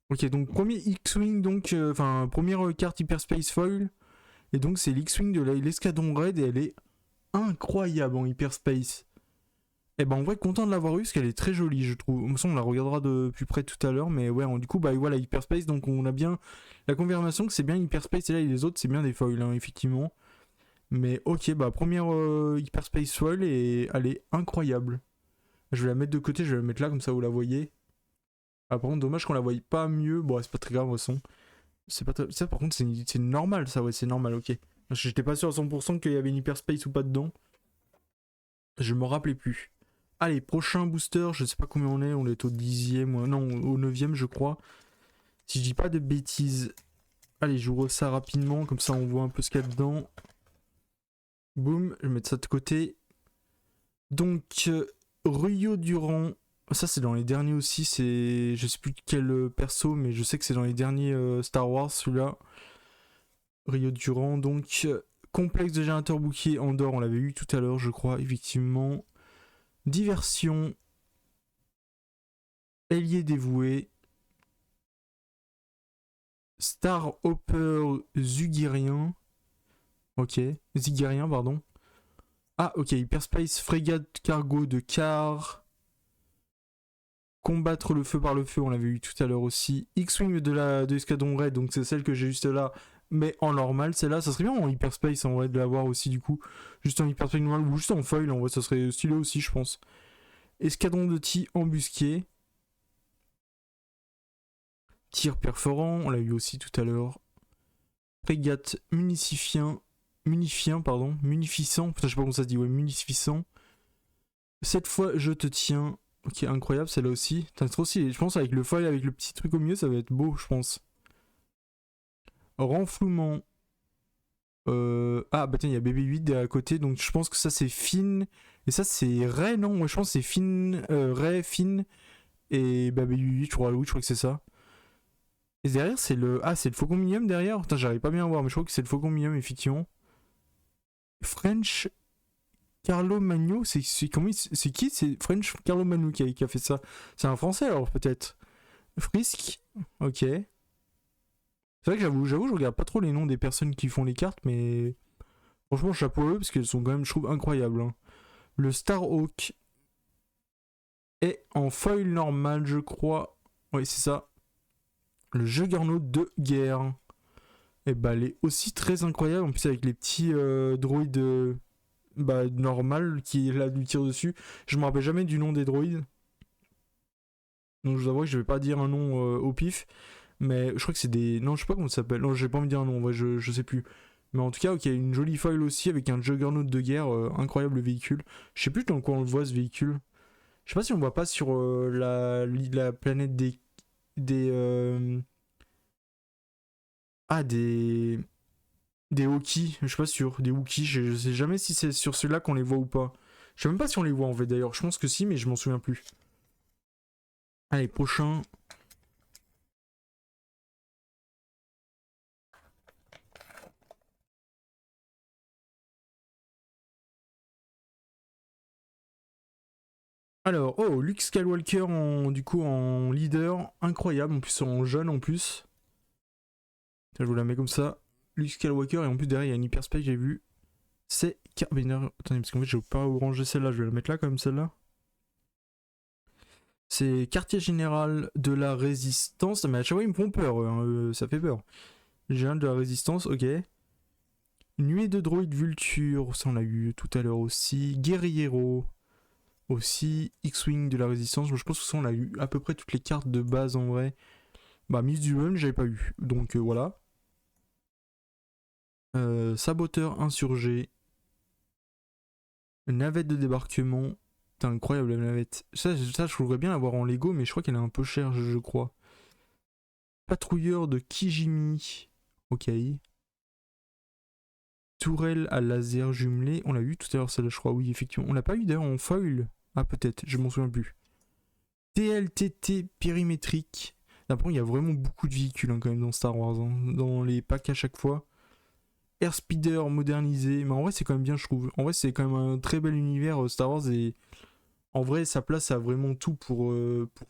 Ok, donc premier X-Wing, donc. Enfin, première carte hyperspace foil. Et donc, c'est l'X-Wing de l'escadron Raid, et elle est incroyable en hyperspace. Et ben en vrai content de l'avoir eu parce qu'elle est très jolie je trouve. De toute façon on la regardera de plus près tout à l'heure mais ouais du coup bah voilà Hyperspace donc on a bien la confirmation que c'est bien Hyperspace et là et les autres c'est bien des foils hein, effectivement. Mais ok bah première Hyperspace foil et elle est incroyable. Je vais la mettre de côté, je vais la mettre là comme ça vous la voyez. Ah par contre dommage qu'on la voie pas mieux, bon c'est pas très grave de toute façon. C'est pas ça par contre c'est normal ça ouais c'est normal ok. J'étais pas sûr à 100% qu'il y avait une Hyperspace ou pas dedans. Je me rappelais plus. Allez, prochain booster, je sais pas combien on est au 10e, non, au 9e je crois. Si je dis pas de bêtises. Allez, j'ouvre ça rapidement, comme ça on voit un peu ce qu'il y a dedans. Boum, je vais mettre ça de côté. Donc, Rio Durand, ça c'est dans les derniers aussi, c'est... Je sais plus quel perso, mais je sais que c'est dans les derniers Star Wars celui-là. Rio Durand, donc... complexe de générateur bouclier Andorre, on l'avait eu tout à l'heure je crois, effectivement. Diversion. Ailier dévoué. Star Hopper Zugirien. Ok. Zigirien, pardon. Ah, ok. Hyperspace Frégate Cargo de car. Combattre le feu par le feu, on l'avait eu tout à l'heure aussi. X-Wing de l'escadron Raid, donc c'est celle que j'ai juste là. Mais en normal, celle-là, ça serait bien en Hyperspace en vrai de l'avoir aussi du coup. Juste en Hyperspace normal ou juste en foil, en vrai, ça serait stylé aussi, je pense. Escadron de tir embusqué. Tir perforant, on l'a eu aussi tout à l'heure. Frégate munificant, munificant, putain je sais pas comment ça se dit, ouais, munificant. Cette fois je te tiens. Ok, incroyable celle-là aussi. Putain, c'est trop stylé. Je pense avec le foil, avec le petit truc au milieu, ça va être beau, je pense. Renflouement. Ah bah tiens, il y a BB-8 à côté, donc je pense que ça c'est Finn. Et ça c'est Ray, non? Moi je pense que c'est Finn, Ray, Finn. Et bah BB-8, je crois, oui, je crois que c'est ça. Et derrière, c'est le. Ah, c'est le Faucon Millium derrière? Putain, j'arrive pas bien à voir, mais je crois que c'est le Faucon Millium, effectivement. French Carlo Magno, c'est qui? C'est French Carlo Magno qui a fait ça. C'est un français alors, peut-être. Frisk, ok. C'est vrai que j'avoue, je regarde pas trop les noms des personnes qui font les cartes, mais. Franchement, chapeau à eux, parce qu'elles sont quand même, je trouve, incroyables. Hein. Le Starhawk est en foil normal, je crois. Oui, c'est ça. Le Juggernaut de guerre. Et bah, elle est aussi très incroyable. En plus, avec les petits droïdes normal qui là lui tire dessus. Je me rappelle jamais du nom des droïdes. Donc, je vous avoue que je vais pas dire un nom au pif. Mais je crois que c'est des. Non, je sais pas comment ça s'appelle. Non, j'ai pas envie de dire un nom. En vrai, je sais plus. Mais en tout cas, ok, une jolie foil aussi avec un Juggernaut de guerre. Incroyable véhicule. Je sais plus dans quoi on le voit ce véhicule. Je sais pas si on le voit pas sur la planète des ah, des Wookiees, je suis pas sûr, des Wookiees, je sais jamais si c'est sur ceux-là qu'on les voit ou pas. Je sais même pas si on les voit en fait d'ailleurs, je pense que si, mais je m'en souviens plus. Allez, prochain. Alors, oh, Luke Skywalker du coup en leader, incroyable, en plus en jeune en plus. Je vous la mets comme ça. Luke Skywalker et en plus derrière il y a une hyperspace, j'ai vu. C'est Carabiner. Attendez, parce qu'en fait je vais pas ranger celle-là, je vais la mettre là comme celle-là. C'est quartier général de la résistance. Mais à chaque fois ils me font peur, ça fait peur. Général de la résistance, ok. Nuée de droïdes vulture, ça on l'a eu tout à l'heure aussi. Guerriero, aussi. X-Wing de la résistance, je pense que ça on a eu à peu près toutes les cartes de base en vrai. Bah, Miss du Run, j'avais pas eu. Donc voilà. Saboteur insurgé. Navette de débarquement. C'est incroyable la navette. Ça, je voudrais bien l'avoir en Lego, mais je crois qu'elle est un peu chère, je crois. Patrouilleur de Kijimi. Ok. Tourelle à laser jumelé. On l'a eu tout à l'heure, celle-là, je crois. Oui, effectivement. On l'a pas eu d'ailleurs en foil. Ah, peut-être, je m'en souviens plus. TLTT périmétrique. Après, il y a vraiment beaucoup de véhicules quand même dans Star Wars. Dans les packs à chaque fois. Airspeeder modernisé. Mais en vrai, c'est quand même bien, je trouve. En vrai, c'est quand même un très bel univers Star Wars. Et en vrai, sa place a vraiment tout pour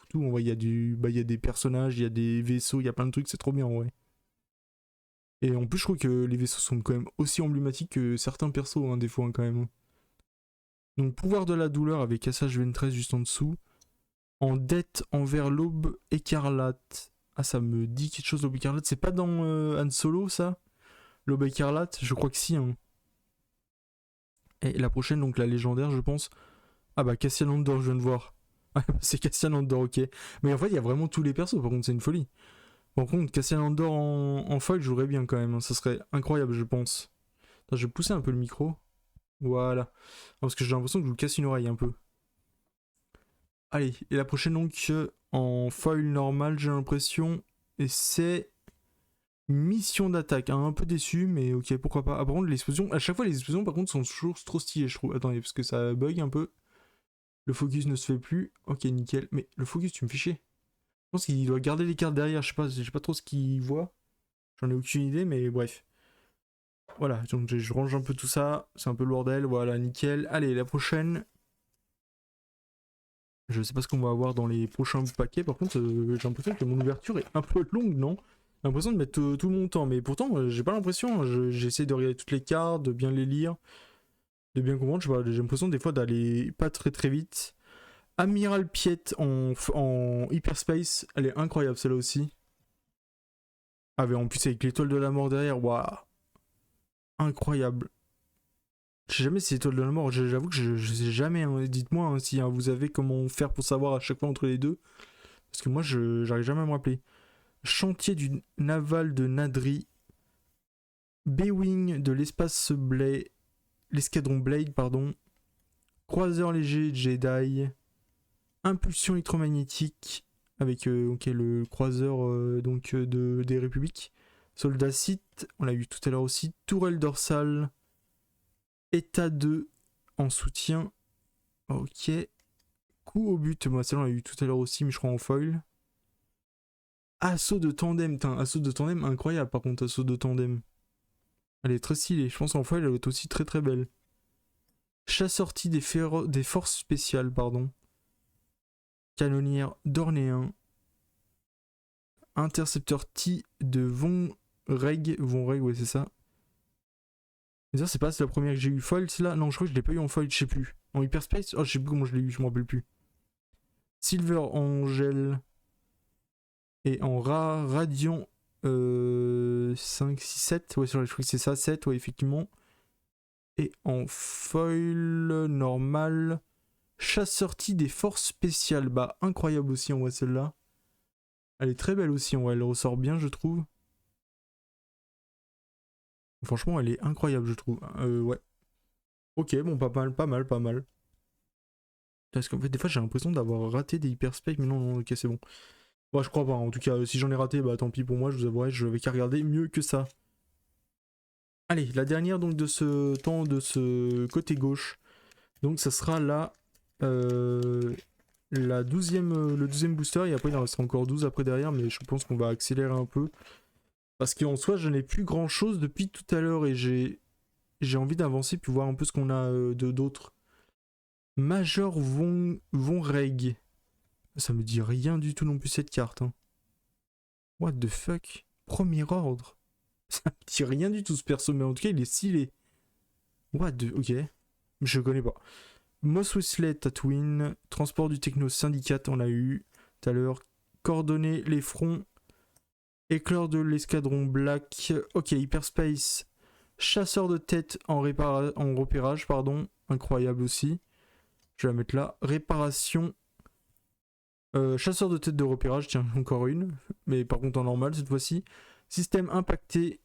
tout. En vrai, il y a des personnages, il y a des vaisseaux, il y a plein de trucs. C'est trop bien en vrai. Et en plus, je trouve que les vaisseaux sont quand même aussi emblématiques que certains persos, des fois, quand même. Donc, pouvoir de la douleur avec SH-23 juste en dessous. En dette envers l'aube écarlate. Ah, ça me dit quelque chose, l'aube écarlate. C'est pas dans Han Solo, ça? L'aube écarlate? Je crois que si. Hein. Et la prochaine, donc la légendaire, je pense. Ah bah, Cassian Andor, je viens de voir. C'est Cassian Andor, ok. Mais en fait, il y a vraiment tous les persos, par contre, c'est une folie. Par contre, Cassian Andor en foil jouerait bien quand même. Hein. Ça serait incroyable, je pense. Attends, je vais pousser un peu le micro. Voilà. Parce que j'ai l'impression que je vous casse une oreille un peu. Allez, et la prochaine donc en foil normal, j'ai l'impression. Et c'est mission d'attaque. Hein, un peu déçu, mais ok, pourquoi pas. Ah, par contre, l'explosion, à chaque fois, les explosions par contre sont toujours trop stylées, je trouve. Attendez, parce que ça bug un peu. Le focus ne se fait plus. Ok, nickel. Mais le focus, tu me fais chier. Je pense qu'il doit garder les cartes derrière. Je sais pas trop ce qu'il voit. J'en ai aucune idée, mais bref. Voilà, donc je range un peu tout ça. C'est un peu le bordel. Voilà, nickel. Allez, la prochaine. Je sais pas ce qu'on va avoir dans les prochains paquets. Par contre, j'ai l'impression que mon ouverture est un peu longue, non? J'ai l'impression de mettre tout mon temps. Mais pourtant, j'ai pas l'impression. J'essaie de regarder toutes les cartes, de bien les lire, de bien comprendre. J'ai l'impression des fois d'aller pas très très vite. Amiral Piet en hyperspace. Elle est incroyable celle-là aussi. Ah, mais en plus avec l'étoile de la mort derrière. Waouh. Incroyable. Je sais jamais si c'est l'étoile de la mort. J'avoue que je sais jamais. Hein. Dites-moi hein, si vous avez comment faire pour savoir à chaque fois entre les deux. Parce que moi, j'arrive jamais à me rappeler. Chantier du naval de Nadri. B-Wing de l'escadron Blade, pardon. Croiseur léger Jedi. Impulsion électromagnétique avec le croiseur des Républiques. Soldat Sith, on l'a vu tout à l'heure aussi. Tourelle dorsale. État 2 en soutien. Ok. Coup au but, moi celle-là on l'a vu tout à l'heure aussi, mais je crois en foil. Assaut de tandem, assaut de tandem incroyable par contre, assaut de tandem. Elle est très stylée, je pense en foil elle va être aussi très très belle. Chasse-sortie des forces spéciales, pardon. Canonnière d'Orléans. Intercepteur T de Von Reg, ouais c'est ça. C'est pas la première que j'ai eu foil, c'est là. Non, je crois que je l'ai pas eu en foil, je sais plus. En hyperspace, oh je sais plus comment je l'ai eu, je me rappelle plus. Silver Angel. Et en radiant 5, 6, 7. Ouais, je crois que c'est ça, 7, ouais, effectivement. Et en foil normal, chasse-sortie des forces spéciales. Bah, incroyable aussi, en vrai, celle-là. Elle est très belle aussi, en vrai, elle ressort bien, je trouve. Franchement, elle est incroyable, je trouve. Ouais. Ok, bon, pas mal, pas mal, pas mal. Parce qu'en fait, des fois, j'ai l'impression d'avoir raté des hyperspecs, mais non, non, ok, c'est bon. Bon, je crois pas. En tout cas, si j'en ai raté, bah tant pis pour moi, je vous avouerai, je vais qu'à regarder mieux que ça. Allez, la dernière donc de ce temps, de ce côté gauche. Donc, ça sera la 12e, le 12e booster. Et après, il en restera encore 12 après derrière, mais je pense qu'on va accélérer un peu. Parce qu'en soi, je n'ai plus grand chose depuis tout à l'heure et j'ai envie d'avancer puis voir un peu ce qu'on a de d'autres. Major Von Reg. Ça me dit rien du tout non plus cette carte. Hein. What the fuck? Premier ordre. Ça me dit rien du tout ce perso, mais en tout cas il est stylé. What the... Ok. Je connais pas. Moss Weasley Tatooine. Transport du Techno Syndicate, on l'a eu tout à l'heure. Coordonner les fronts. Éclair de l'escadron Black. Ok, Hyperspace. Chasseur de tête en repérage, pardon. Incroyable aussi. Je vais la mettre là. Réparation. Chasseur de tête de repérage, tiens, encore une. Mais par contre en normal cette fois-ci. Système impacté.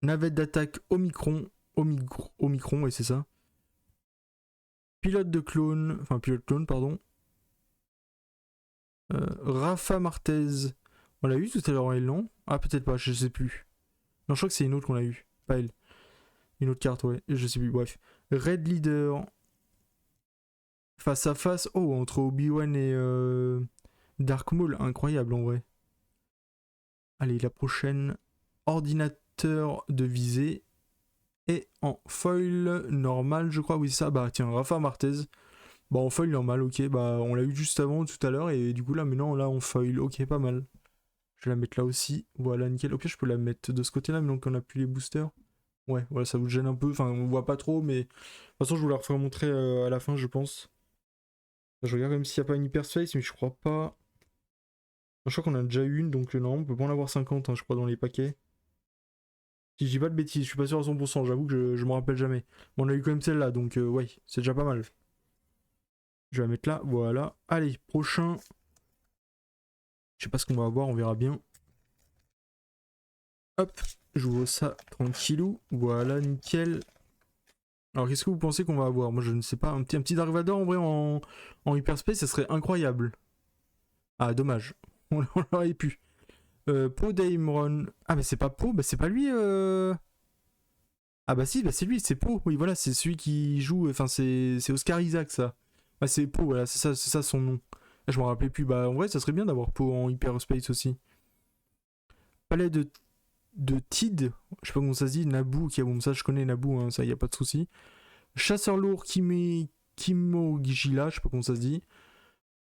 Navette d'attaque Omicron. Omicron, ouais, c'est ça. Pilote de clone. Enfin, pilote clone, pardon. Rafa Martez. On l'a eu tout à l'heure en L, Ah, peut-être pas, je sais plus. Non, je crois que c'est une autre qu'on a eu. Pas elle. Une autre carte, ouais. Je sais plus, bref. Red Leader. Face à face. Oh, entre Obi-Wan et Dark Maul. Incroyable en vrai. Allez, la prochaine. Ordinateur de visée. Et en foil normal, je crois, oui, c'est ça. Bah, tiens, Rafa Martez. Bah, en foil normal, ok. Bah, on l'a eu juste avant, tout à l'heure. Et du coup, là, maintenant, là, en foil. Ok, pas mal. Je vais la mettre là aussi. Voilà, nickel. Au pire, je peux la mettre de ce côté-là, mais donc on a plus les boosters. Ouais, voilà, ça vous gêne un peu. Enfin, on voit pas trop, mais de toute façon, je vous la referai montrer à la fin, je pense. Je regarde même s'il n'y a pas une hyperspace, mais je crois pas. Je crois qu'on a déjà eu une, donc non, on peut pas en avoir 50, hein, je crois, dans les paquets. Si je dis pas de bêtises, je suis pas sûr à 100%, j'avoue que je me rappelle jamais. Mais on a eu quand même celle-là, donc ouais, c'est déjà pas mal. Je vais la mettre là, voilà. Allez, prochain. Je sais pas ce qu'on va avoir, on verra bien. Hop, j'ouvre ça tranquillou. Voilà, nickel. Alors, qu'est-ce que vous pensez qu'on va avoir? Moi, je ne sais pas. Un petit Dark Vador en vrai en hyperspace, ça serait incroyable. Ah, dommage. On l'aurait pu. Poe Dameron. Ah, mais c'est pas Poe, bah c'est pas lui. Ah, bah si, bah c'est lui, c'est Poe. Oui, voilà, c'est celui qui joue. Enfin, c'est Oscar Isaac, ça. Ah, c'est Poe, voilà, c'est ça son nom. Ah, je me rappelais plus. Bah, en vrai, ça serait bien d'avoir Poe en hyperspace aussi. Palais de Tid. Je sais pas comment ça se dit. Naboo. Ok, bon, ça, je connais Naboo, hein, ça, y a pas de souci. Chasseur lourd Kimogila, je sais pas comment ça se dit.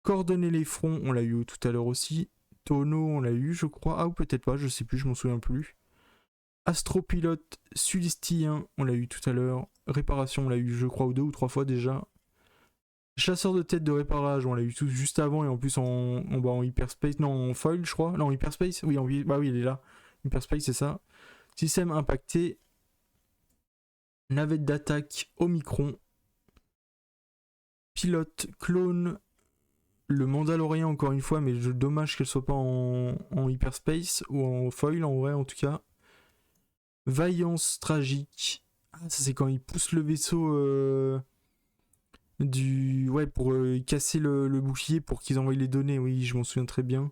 Coordonner les fronts, on l'a eu tout à l'heure aussi. Tono, on l'a eu, je crois. Ah, ou peut-être pas, je sais plus, je m'en souviens plus. Astropilote Sulistien, on l'a eu tout à l'heure. Réparation, on l'a eu, je crois, 2 ou 3 fois déjà. Chasseur de tête de réparage, on l'a eu tout juste avant et en plus en hyperspace, non, en foil, je crois. Non, en hyperspace, oui, bah oui, il est là. Hyperspace, c'est ça. Système impacté. Navette d'attaque Omicron. Pilote clone. Le Mandalorian, encore une fois, mais dommage qu'elle soit pas en hyperspace ou en foil, en vrai, en tout cas. Vaillance tragique. Ah, ça, c'est quand il pousse le vaisseau Ouais, pour casser le bouclier pour qu'ils envoient les données. Oui, je m'en souviens très bien.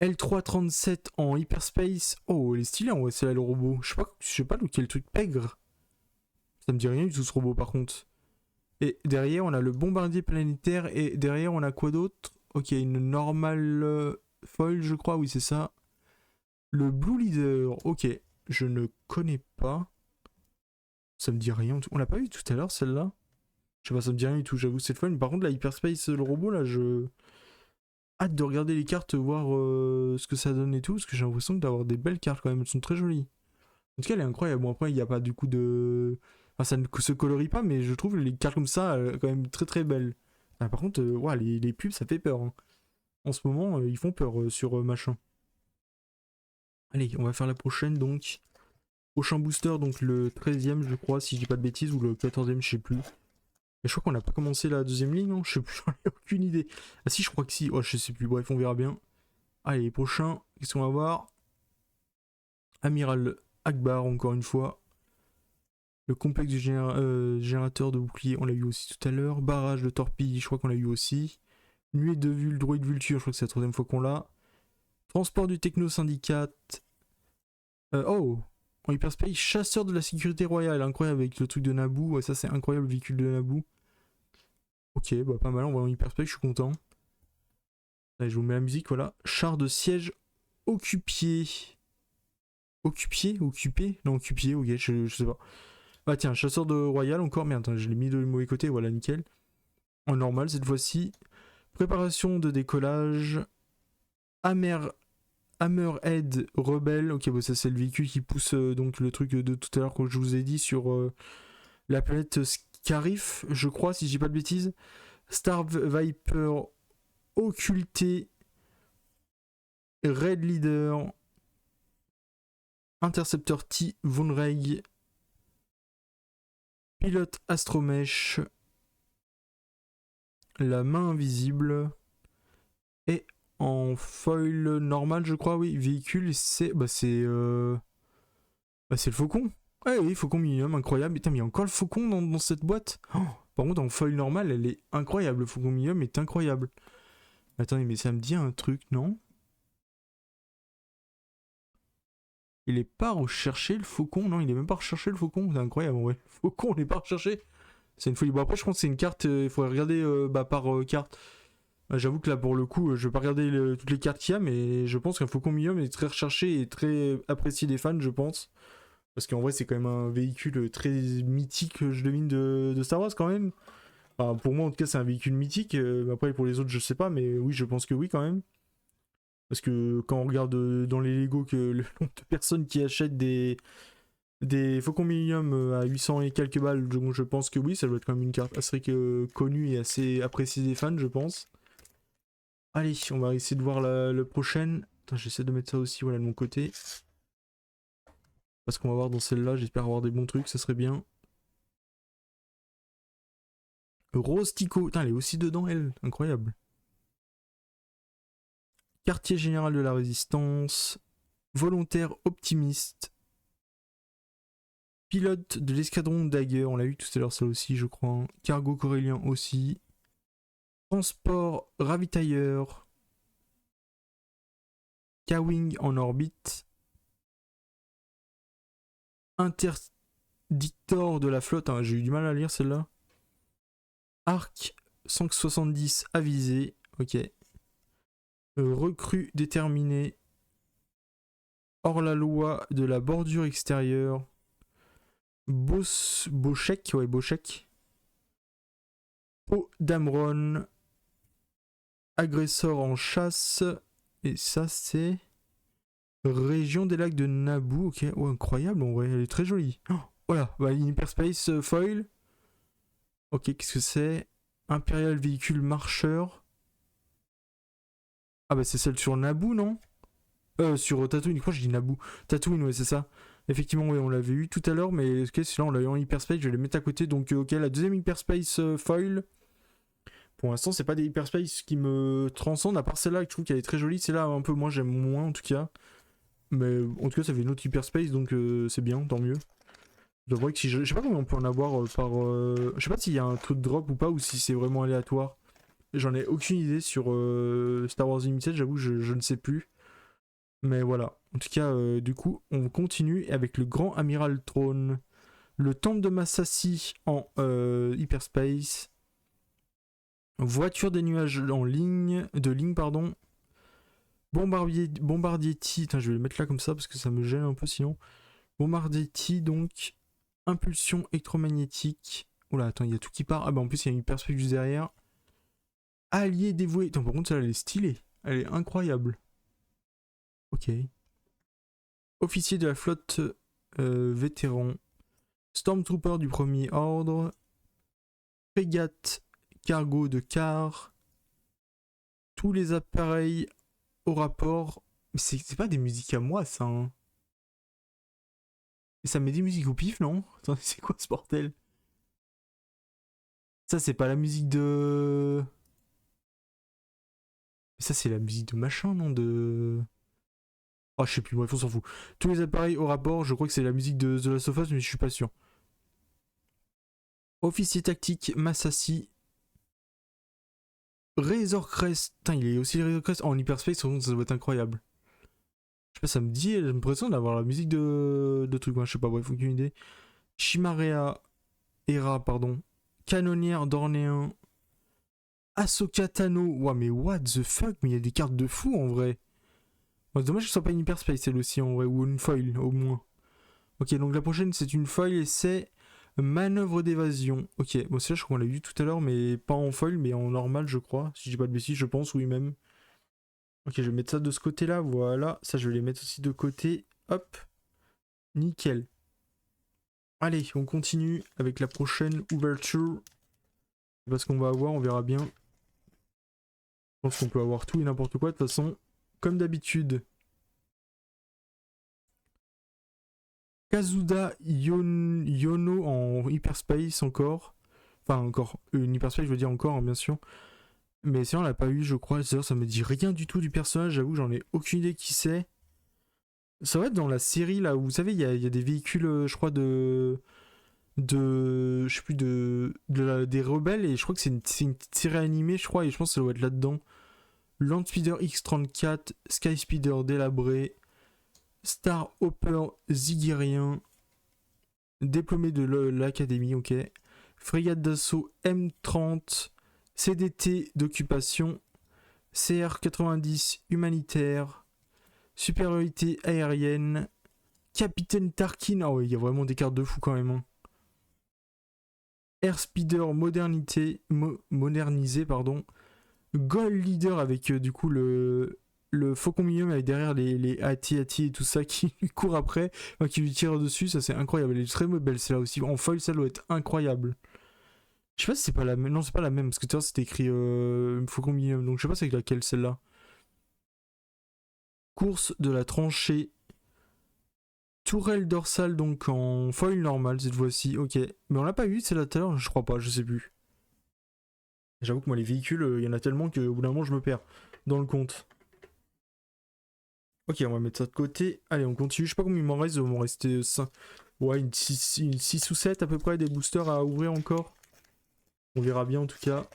L337 en hyperspace. Oh, elle est stylée, en vrai, c'est là le robot. Je sais pas lequel truc pègre. Ça me dit rien du tout, ce robot, par contre. Et derrière, on a le bombardier planétaire. Et derrière, on a quoi d'autre? Ok, une normale foil, je crois. Oui, c'est ça. Le Blue Leader. Ok, je ne connais pas. Ça me dit rien. On l'a pas eu tout à l'heure, celle-là? Je sais pas, ça me dit rien du tout, j'avoue, cette fois. Mais par contre, la Hyperspace, le robot, là, je... hâte de regarder les cartes, voir ce que ça donne et tout. Parce que j'ai l'impression d'avoir des belles cartes quand même. Elles sont très jolies. En tout cas, elle est incroyable. Bon, après, il n'y a pas du coup de... Enfin, ça ne se colorie pas, mais je trouve les cartes comme ça, quand même très très belles. Ah, par contre, ouais, les pubs, ça fait peur. Hein. En ce moment, ils font peur sur machin. Allez, on va faire la prochaine donc. Prochain booster, donc le 13e, je crois, si je dis pas de bêtises, ou le 14e, je sais plus. Mais je crois qu'on n'a pas commencé la deuxième ligne, non? Je sais plus, j'en ai aucune idée. Ah si, je crois que si. Oh, je sais plus. Bref, on verra bien. Allez, prochain, qu'est-ce qu'on va voir? Amiral Akbar, encore une fois. Le complexe du générateur de bouclier, on l'a eu aussi tout à l'heure. Barrage de torpille, je crois qu'on l'a eu aussi. Nuée de droïde vulture, je crois que c'est la troisième fois qu'on l'a. Transport du techno syndicate. Oh, en hyperspace, chasseur de la sécurité royale, incroyable avec le truc de Naboo. Ouais, ça c'est incroyable, le véhicule de Naboo. Ok, bah pas mal, on va en hyperspace, je suis content. Allez, je vous mets la musique, voilà. Char de siège occupié. Occupié? Occupé? Non, occupié, ok, je sais pas. Ah tiens, chasseur de royal encore, mais attends, je l'ai mis de mauvais côté, voilà, nickel. En normal cette fois-ci. Préparation de décollage. Hammerhead rebelle. Ok, bon, ça c'est le véhicule qui pousse donc le truc de tout à l'heure que je vous ai dit sur la planète Scarif, je crois, si je dis pas de bêtises. Star Viper occulté. Red Leader. Intercepteur T. Vonreg. Pilote Astromech. La main invisible. Et en foil normal, je crois, oui. Véhicule, c'est. Bah, c'est. C'est le faucon. Ouais, oui, faucon minimum, incroyable. Putain, mais il y a encore le faucon dans cette boîte. Oh, par contre, en foil normal, elle est incroyable. Le faucon minimum est incroyable. Attendez, mais ça me dit un truc, non? Il est pas recherché le faucon? Non, il est même pas recherché le faucon. C'est incroyable, ouais. Le faucon, on n'est pas recherché. C'est une folie. Bon, après, je pense que c'est une carte. Il faudrait regarder par carte. J'avoue que là, pour le coup, je vais pas regarder toutes les cartes qu'il y a, mais je pense qu'un faucon minimum est très recherché et très apprécié des fans, je pense. Parce qu'en vrai, c'est quand même un véhicule très mythique, je devine, de Star Wars quand même. Enfin, pour moi, en tout cas, c'est un véhicule mythique. Après, pour les autres, je sais pas, mais oui, je pense que oui quand même. Parce que quand on regarde dans les Lego que le nombre de personnes qui achètent des Faucon Millennium à 800 et quelques balles, je pense que oui, ça doit être quand même une carte assez connue et assez appréciée des fans, je pense. Allez, on va essayer de voir le prochaine. Attends, j'essaie de mettre ça aussi, voilà, de mon côté. Parce qu'on va voir dans celle-là, j'espère avoir des bons trucs, ça serait bien. Rose Tico, putain, elle est aussi dedans, elle, incroyable. Quartier général de la résistance. Volontaire optimiste. Pilote de l'escadron Dagger, on l'a eu tout à l'heure ça aussi je crois. Cargo corélien aussi. Transport ravitailleur. K-Wing en orbite. Interdictor de la flotte, hein, j'ai eu du mal à lire celle-là. Arc 170 avisé, ok. Recrue déterminée. Hors la loi de la bordure extérieure. Bochek, ouais, Bochek. Poe Dameron. Agresseur en chasse. Et ça, c'est. Région des lacs de Naboo, ok. Oh, incroyable, en vrai, elle est très jolie. Oh, voilà, bah, Hyperspace Foil. Ok, qu'est-ce que c'est? Impérial véhicule marcheur. Ah, bah, c'est celle sur Naboo, non? Sur Tatooine, pourquoi je dis Naboo? Tatooine, ouais, c'est ça. Effectivement, ouais, on l'avait eu tout à l'heure, mais ok, c'est là, on l'a eu en Hyperspace, je vais les mettre à côté. Donc, ok, la deuxième Hyperspace Foil. Pour l'instant, c'est pas des Hyperspace qui me transcendent, à part celle-là, que je trouve qu'elle est très jolie. Celle-là, un peu, moi, j'aime moins, en tout cas. Mais en tout cas, ça fait une autre Hyperspace, donc c'est bien, tant mieux. Je dois que si je sais pas combien on peut en avoir par. Je sais pas s'il y a un truc de drop ou pas, ou si c'est vraiment aléatoire. J'en ai aucune idée sur Star Wars Limited, j'avoue, je ne sais plus. Mais voilà. En tout cas, du coup, on continue avec le Grand Amiral Throne. Le Temple de Massassi en Hyperspace. Voiture des nuages en ligne. De ligne, pardon. Bombardier T. Attends, je vais le mettre là comme ça parce que ça me gêne un peu sinon. Bombardier T, donc. Impulsion électromagnétique. Oula, attends, il y a tout qui part. Ah bah en plus, il y a une perspective derrière. Allié dévoué. Attends, par contre, celle-là, elle est stylée. Elle est incroyable. Ok. Officier de la flotte vétéran. Stormtrooper du premier ordre. Frégate cargo de car. Tous les appareils au rapport. Mais c'est pas des musiques à moi, ça. Hein. Et ça met des musiques au pif, non? Attendez, c'est quoi ce bordel? Ça, c'est pas la musique de. Ça, c'est la musique de machin, non? De. Oh, je sais plus, bref, on s'en fout. Tous les appareils au rapport, je crois que c'est la musique de The Last of Us, mais je suis pas sûr. Officier tactique, Massassi. Razor Crest. Putain, il est aussi Razor Crest en hyperspace, ça doit être incroyable. Je sais pas, ça me dit, j'ai l'impression d'avoir la musique de trucs, moi, je sais pas, bref, aucune idée. Chimarea, Hera, pardon. Canonnière d'Orléans. Ahsoka Tano. Ouah, mais what the fuck, mais il y a des cartes de fou en vrai. Bon, c'est dommage que ce soit pas une hyperspace celle aussi en vrai, ou une foil au moins. Ok, donc la prochaine c'est une foil et c'est manœuvre d'évasion. Ok, bon, c'est là je crois qu'on l'a vu tout à l'heure, mais pas en foil, mais en normal, je crois. Si je dis pas de bêtises, je pense, oui même. Ok, je vais mettre ça de ce côté-là, voilà. Ça, je vais les mettre aussi de côté. Hop, nickel. Allez, on continue avec la prochaine ouverture. Parce qu'on va avoir, on verra bien. Je pense qu'on peut avoir tout et n'importe quoi de toute façon, comme d'habitude. Kazuda Yono en hyperspace encore. Enfin, encore. Une hyperspace, je veux dire encore, hein, bien sûr. Mais sinon, on l'a pas eu, je crois. D'ailleurs, ça me dit rien du tout du personnage. J'avoue que j'en ai aucune idée qui c'est. Ça va être dans la série là où, vous savez, il y a des véhicules, je crois, je sais plus, des rebelles. Et je crois que c'est une petite série animée, je crois. Et je pense que ça doit être là-dedans. Landspeeder X-34, Skyspeeder délabré, Star Hopper Zigérien, diplômé de l'académie, ok. Frégate d'assaut M30, CDT d'occupation, CR-90 humanitaire, supériorité aérienne, Capitaine Tarkin, ah ouais, il y a vraiment des cartes de fou quand même. Hein. Airspeeder modernisé, pardon. Gold Leader avec du coup le Faucon Millium avec derrière les Hati et tout ça qui lui court après, enfin, qui lui tire dessus, ça c'est incroyable. Elle est très belle celle-là aussi. En foil, ça doit être incroyable. Je sais pas si c'est pas la même. Non, c'est pas la même parce que tu vois, c'était écrit Faucon Millium, donc je sais pas c'est avec laquelle celle-là. Course de la tranchée. Tourelle dorsale donc en foil normale cette fois-ci, ok. Mais on l'a pas eu celle-là tout à l'heure, je crois pas, je sais plus. J'avoue que moi les véhicules, il y en a tellement qu'au bout d'un moment je me perds dans le compte. Ok, on va mettre ça de côté. Allez, on continue. Je sais pas combien il m'en reste. Il m'en rester 5. Ouais, une 6 ou 7 à peu près des boosters à ouvrir encore. On verra bien en tout cas.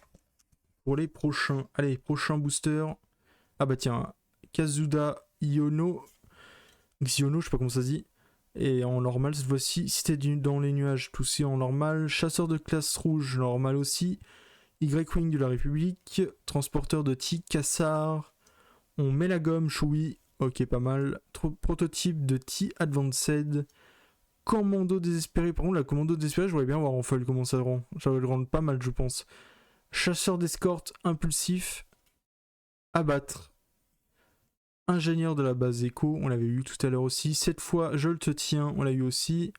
Pour les prochains. Allez, prochain booster. Ah bah tiens, Kazuda Iono. Xiono, je sais pas comment ça se dit. Et en normal cette fois-ci. Cité dans les nuages, tout c'est en normal. Chasseur de classe rouge, normal aussi. Y-Wing de la République. Transporteur de Ti, Kassar. On met la gomme, Choui. Ok, pas mal. Prototype de T Advanced. Commando désespéré. Par contre, la commando désespéré, je voudrais bien voir en foil comment ça le rend. Ça va le rendre pas mal, je pense. Chasseur d'escorte impulsif. Abattre. Ingénieur de la base écho, on l'avait eu tout à l'heure aussi. Cette fois, je te tiens, on l'a eu aussi.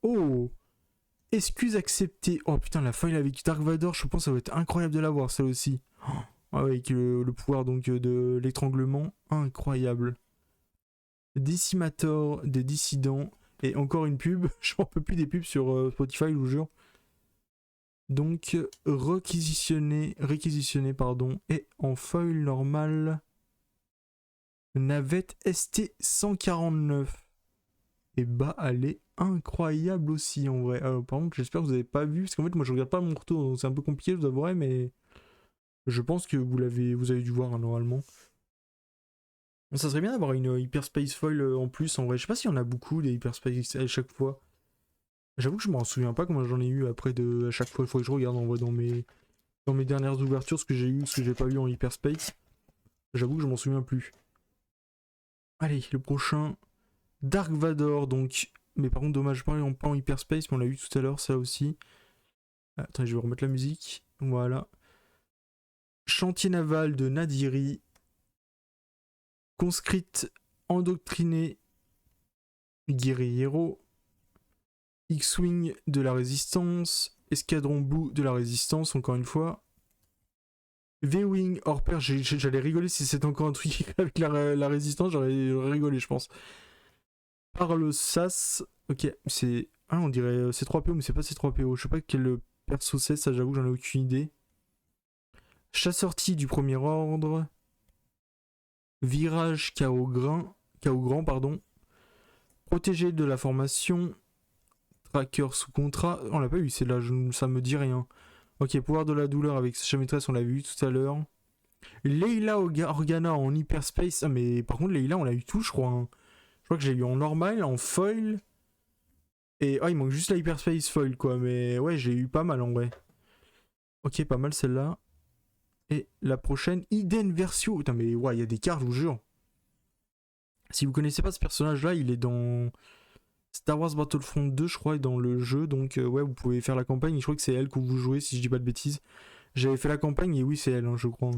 Oh, excuse acceptée. Oh putain, la foil avec Dark Vador, je pense que ça va être incroyable de l'avoir, ça aussi. Oh, avec le pouvoir donc de l'étranglement, incroyable. Décimator des dissidents. Et encore une pub. Je n'en peux plus des pubs sur Spotify, je vous jure. Donc, réquisitionner, pardon. Et en foil normale, navette ST-149. Et bah, elle est incroyable aussi en vrai. Par contre, j'espère que vous n'avez pas vu. Parce qu'en fait, moi, je regarde pas mon retour. Donc, c'est un peu compliqué, je vous avouerai. Mais je pense que vous avez dû voir hein, normalement. Ça serait bien d'avoir une Hyperspace Foil en plus en vrai. Je sais pas s'il y en a beaucoup des Hyperspace à chaque fois. J'avoue que je m'en souviens pas comment j'en ai eu après à chaque fois. Il faut que je regarde en vrai dans mes dernières ouvertures ce que j'ai eu, ce que j'ai pas eu en Hyperspace. J'avoue que je m'en souviens plus. Allez, le prochain. Dark Vador donc. Mais par contre dommage pas en Hyperspace, mais on l'a eu tout à l'heure ça aussi. Attends, je vais remettre la musique. Voilà. Chantier naval de Nadiri. Conscrite endoctrinée. Guerriero. X-Wing de la Résistance. Escadron Blue de la Résistance, encore une fois. V-Wing hors pair, j'allais rigoler si c'était encore un truc avec la résistance, j'aurais rigolé, je pense. Parle Sas, ok, c'est. Ah, on dirait C3PO, mais c'est pas C3PO. Je sais pas quel perso c'est, ça j'avoue, j'en ai aucune idée. Chasseur-T du premier ordre. Virage Chaos Grand, pardon. Protégé de la formation. Tracker sous contrat. On l'a pas eu, c'est là, ça me dit rien. Ok, pouvoir de la douleur avec sa maîtresse, on l'a vu tout à l'heure. Leila Organa en hyperspace. Ah, mais par contre, Leila, on l'a eu tout, je crois. Hein. Je crois que j'ai eu en normal, en foil. Et il manque juste la hyperspace foil, quoi. Mais ouais, j'ai eu pas mal en vrai. Ok, pas mal celle-là. Et la prochaine, Iden Versio. Putain, mais ouais, il y a des cartes, je vous jure. Si vous connaissez pas ce personnage-là, il est dans Star Wars Battlefront 2, je crois, dans le jeu. Donc, ouais, vous pouvez faire la campagne. Je crois que c'est elle que vous jouez, si je dis pas de bêtises. J'avais fait la campagne et oui, c'est elle, hein, je crois.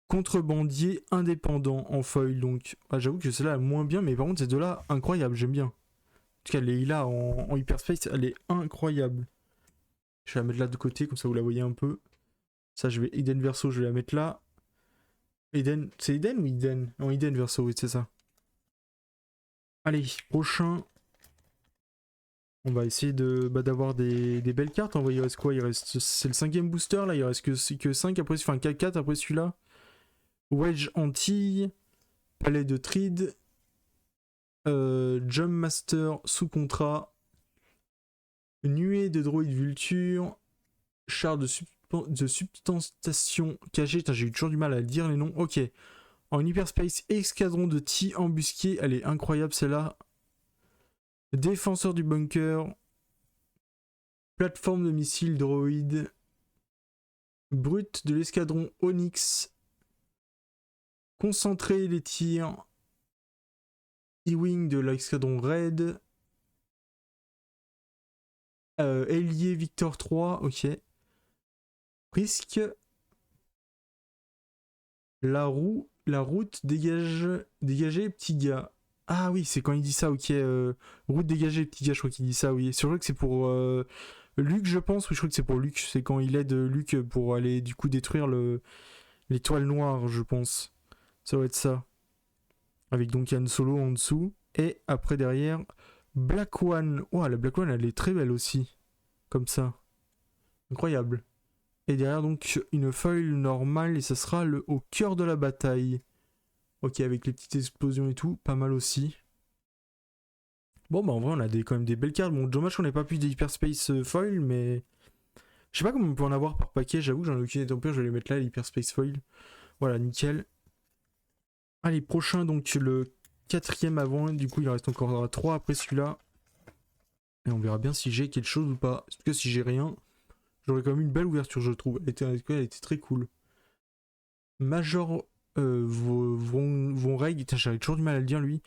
Contrebandier indépendant en foil. Donc, j'avoue que celle-là est moins bien, mais par contre, ces deux-là, incroyables, j'aime bien. En tout cas, Leila en hyperspace, elle est incroyable. Je vais la mettre là de côté, comme ça vous la voyez un peu. Ça, je vais Eden Verso, je vais la mettre là. Eden, c'est Eden ou Eden? Non, Eden Verso, oui, c'est ça. Allez, prochain. On va essayer d'avoir des belles cartes. Il reste quoi? C'est le 5ème booster là. Il reste que 5 après, enfin 4 après celui-là. Wedge Antilles. Palais de Tride. Jump Master sous contrat. Nuée de droïde vulture. Char de substantation cachée. J'ai eu toujours du mal à dire les noms. Ok. En hyperspace, escadron de T embusqué. Elle est incroyable celle-là. Défenseur du bunker. Plateforme de missiles droïde. Brut de l'escadron Onyx. Concentrer les tirs. E-Wing de l'escadron Raid. Ailier Victor 3, ok. Risque. La route dégagée, petit gars. Ah oui, c'est quand il dit ça, ok. Route dégagée, petit gars, je crois qu'il dit ça, oui. C'est vrai que c'est pour Luke, je pense. Oui, je crois que c'est pour Luke. C'est quand il aide Luke pour aller du coup détruire l'étoile noire, je pense. Ça doit être ça. Avec donc Han Solo en dessous. Et après derrière, Black One. Oh, la Black One, elle est très belle aussi. Comme ça. Incroyable. Et derrière donc une feuille normale et ça sera au cœur de la bataille. Ok, avec les petites explosions et tout, pas mal aussi. Bon bah en vrai on a quand même des belles cartes. Bon, dommage qu'on n'ait pas pu des Hyperspace Foil, mais je sais pas comment on peut en avoir par paquet, j'avoue que j'en ai aucune idée. Tant pis, je vais les mettre là, l'Hyperspace Foil. Voilà, nickel. Allez, prochain, donc le 4ème avant, du coup il en reste encore 3 après celui-là. Et on verra bien si j'ai quelque chose ou pas. Parce que si j'ai rien, j'aurais quand même une belle ouverture, je trouve. Elle était très cool. Major Von Reg, j'avais toujours du mal à le dire lui.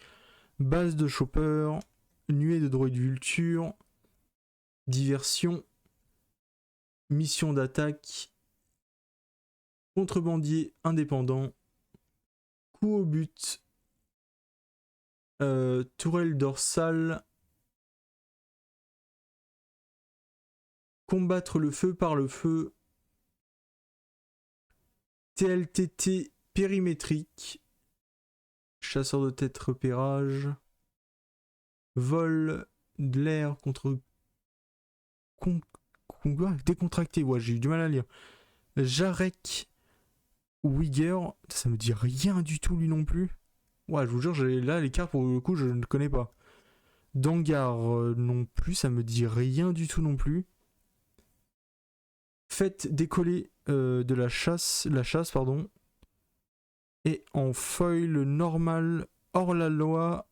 Base de chopper, nuée de droïde vulture, diversion, mission d'attaque, contrebandier indépendant, coup au but, tourelle dorsale, combattre le feu par le feu, TLTT périmétrique, chasseur de tête repérage, vol de l'air contre décontracté, ouais, j'ai eu du mal à lire. Jarek Wigger, ça me dit rien du tout lui non plus. Ouais, je vous jure, là les cartes pour le coup je ne connais pas. Dangar non plus, ça me dit rien du tout non plus. Faites décoller de la chasse pardon. Et en foil normal hors la loi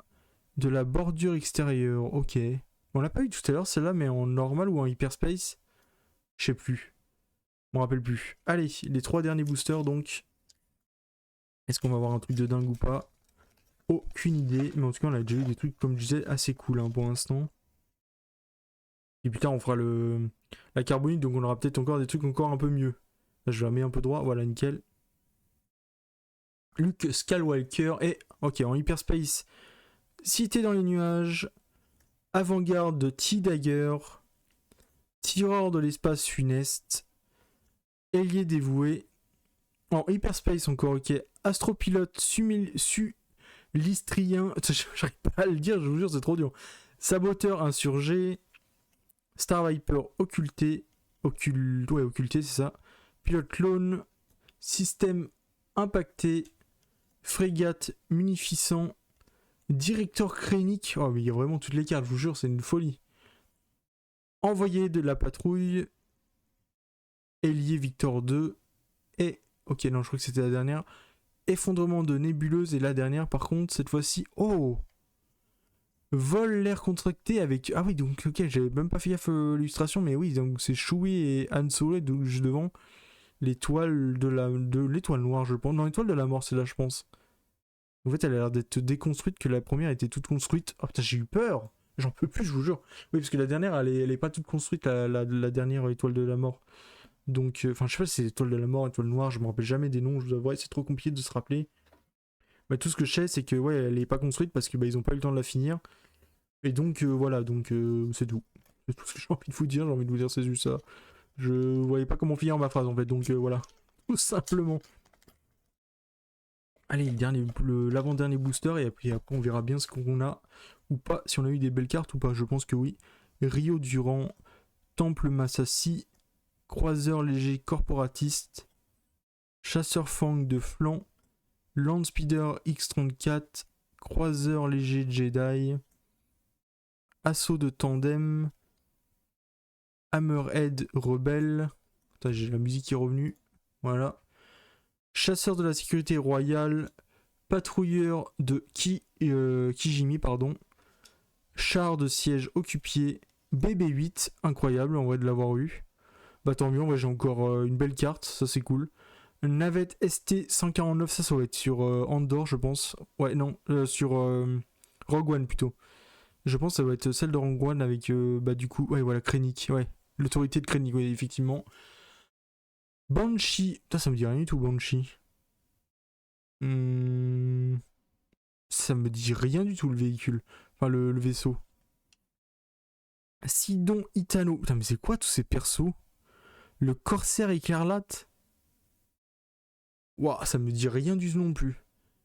de la bordure extérieure. Ok. On l'a pas eu tout à l'heure celle-là, mais en normal ou en hyperspace, je sais plus. Je me rappelle plus. Allez, les 3 derniers boosters donc. Est-ce qu'on va avoir un truc de dingue ou pas? Aucune idée, mais en tout cas on a déjà eu des trucs comme je disais assez cool hein, pour l'instant. Et plus tard on fera la carbonite, donc on aura peut-être encore des trucs encore un peu mieux. Là, je la mets un peu droit, voilà nickel. Luke Skywalker et ok en hyperspace, cité dans les nuages, avant-garde de T-Dagger, tireur de l'espace funeste, ailier dévoué, En Hyperspace encore, ok. Astropilote, Listrien, j'arrive pas à le dire, je vous jure, c'est trop dur. Saboteur insurgé, Star Viper occulté, occulté, c'est ça. Pilote clone, système impacté, frégate munificent, directeur crénique. Oh, mais il y a vraiment toutes les cartes, je vous jure, c'est une folie. Envoyé de la patrouille, ailier Victor 2, et. Ok, non, je crois que c'était la dernière. Effondrement de nébuleuse, et la dernière, par contre, cette fois-ci. Oh! Vol l'air contracté avec. Ah oui, donc, ok, j'avais même pas fait gaffe à l'illustration, mais oui, donc c'est Chewie et Han Solo, donc juste devant l'étoile de l'étoile noire, je pense. Non, l'étoile de la mort, c'est là, je pense. En fait, elle a l'air d'être déconstruite, que la première était toute construite. Oh putain, j'ai eu peur! J'en peux plus, je vous jure. Oui, parce que la dernière, elle est pas toute construite, la dernière étoile de la mort. Donc, enfin, je sais pas si c'est étoile de la mort, étoile noire, je me rappelle jamais des noms, je vous avouerai, c'est trop compliqué de se rappeler. Mais tout ce que je sais, c'est que, ouais, elle est pas construite parce que, bah, ils ont pas eu le temps de la finir. Et donc, voilà, donc, c'est tout. C'est tout ce que j'ai envie de vous dire, j'ai envie de vous dire, c'est juste ça. Je voyais pas comment finir ma phrase, en fait, donc, voilà. Tout simplement. Allez, l'avant-dernier booster, et après, on verra bien ce qu'on a ou pas, si on a eu des belles cartes ou pas, je pense que oui. Rio Durand, Temple Massassi, Croiseur léger corporatiste, Chasseur Fang de flanc, Landspeeder X-34, Croiseur léger Jedi, Assaut de tandem, Hammerhead rebelle. Putain, j'ai la musique qui est revenue. Voilà. Chasseur de la sécurité royale, Patrouilleur de Kijimi, pardon. Char de siège occupé, BB-8, incroyable en vrai de l'avoir eu. Bah tant mieux, en vrai j'ai encore une belle carte, ça c'est cool. Navette ST-149, ça va être sur Andor, je pense. Ouais, non, sur Rogue One plutôt. Je pense que ça va être celle de Rogue One avec, bah du coup, ouais, voilà, Krennic, ouais. L'autorité de Krennic, ouais, effectivement. Banshee, putain, ça me dit rien du tout, Banshee. Ça me dit rien du tout, le véhicule. Enfin, le vaisseau. Sidon Itano. Putain, mais c'est quoi tous ces persos? Le Corsaire écarlate. Ouah, ça me dit rien du tout non plus.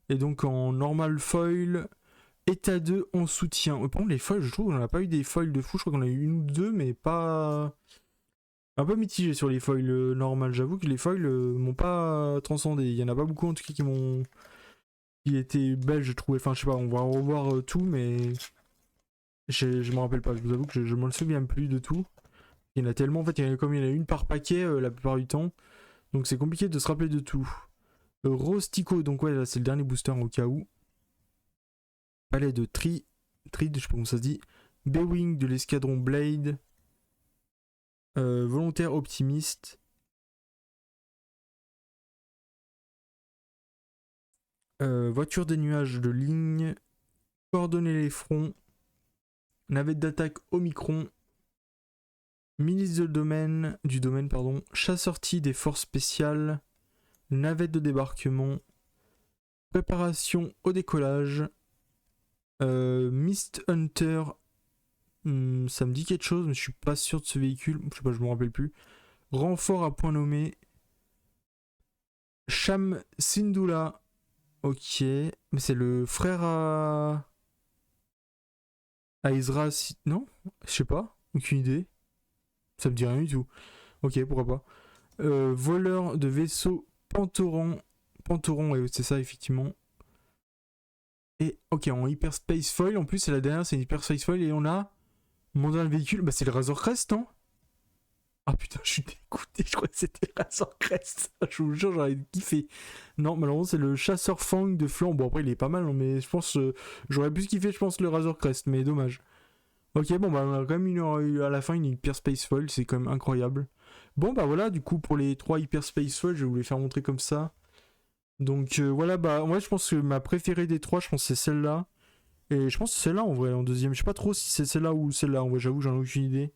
Et donc en normal foil, état 2 en soutien. Par contre, les foils, je trouve qu'on n'a pas eu des foils de fou. Je crois qu'on a eu une ou deux, mais pas. Un peu mitigé sur les foils normales. J'avoue que les foils m'ont pas transcendé. Il y en a pas beaucoup en tout cas qui m'ont. Qui étaient belles, je trouvais. Enfin, je sais pas, on va revoir tout, mais. Je me rappelle pas. Je vous avoue que je m'en souviens plus de tout. Il y en a tellement. En fait, comme il y en a une par paquet la plupart du temps. Donc c'est compliqué de se rappeler de tout. Rostico, donc ouais, là c'est le dernier booster au cas où. Palais de Trid, je sais pas comment ça se dit. B-Wing de l'escadron Blade. Volontaire optimiste. Voiture des nuages de ligne. Coordonner les fronts. Navette d'attaque Omicron. Milice du domaine, pardon. Chasseur-T des forces spéciales. Navette de débarquement. Préparation au décollage. Mist Hunter. Ça me dit quelque chose, mais je suis pas sûr de ce véhicule. Je sais pas, je me rappelle plus. Renfort à point nommé. Sham Sindula. Ok. Mais c'est le frère à Ezra. Non? Je sais pas. Aucune idée. Ça me dit rien du tout. Ok, pourquoi pas. Voleur de vaisseau Pantoran. Pantoran, ouais, c'est ça, effectivement. Et ok, en Hyperspace Foil. En plus, c'est la dernière, c'est une Hyperspace Foil. Et on a. Mon dernier véhicule. Bah, c'est le Razor Crest, non? Ah putain, je suis dégoûté, je crois que c'était Razor Crest. Je vous jure, j'aurais kiffé. Non, malheureusement, c'est le chasseur Fang de flanc. Bon, après, il est pas mal, mais je pense. J'aurais plus kiffé, je pense, le Razor Crest, mais dommage. Ok, bon, bah, on a quand même eu à la fin une Hyper Space Foil, c'est quand même incroyable. Bon, bah voilà, du coup, pour les 3 Hyper Space Foil, je vais vous les faire montrer comme ça. Donc, voilà, bah, moi, je pense que ma préférée des 3, je pense que c'est celle-là. Et je pense que c'est celle-là en vrai, en deuxième. Je sais pas trop si c'est celle-là ou celle-là, en vrai, j'avoue, j'en ai aucune idée.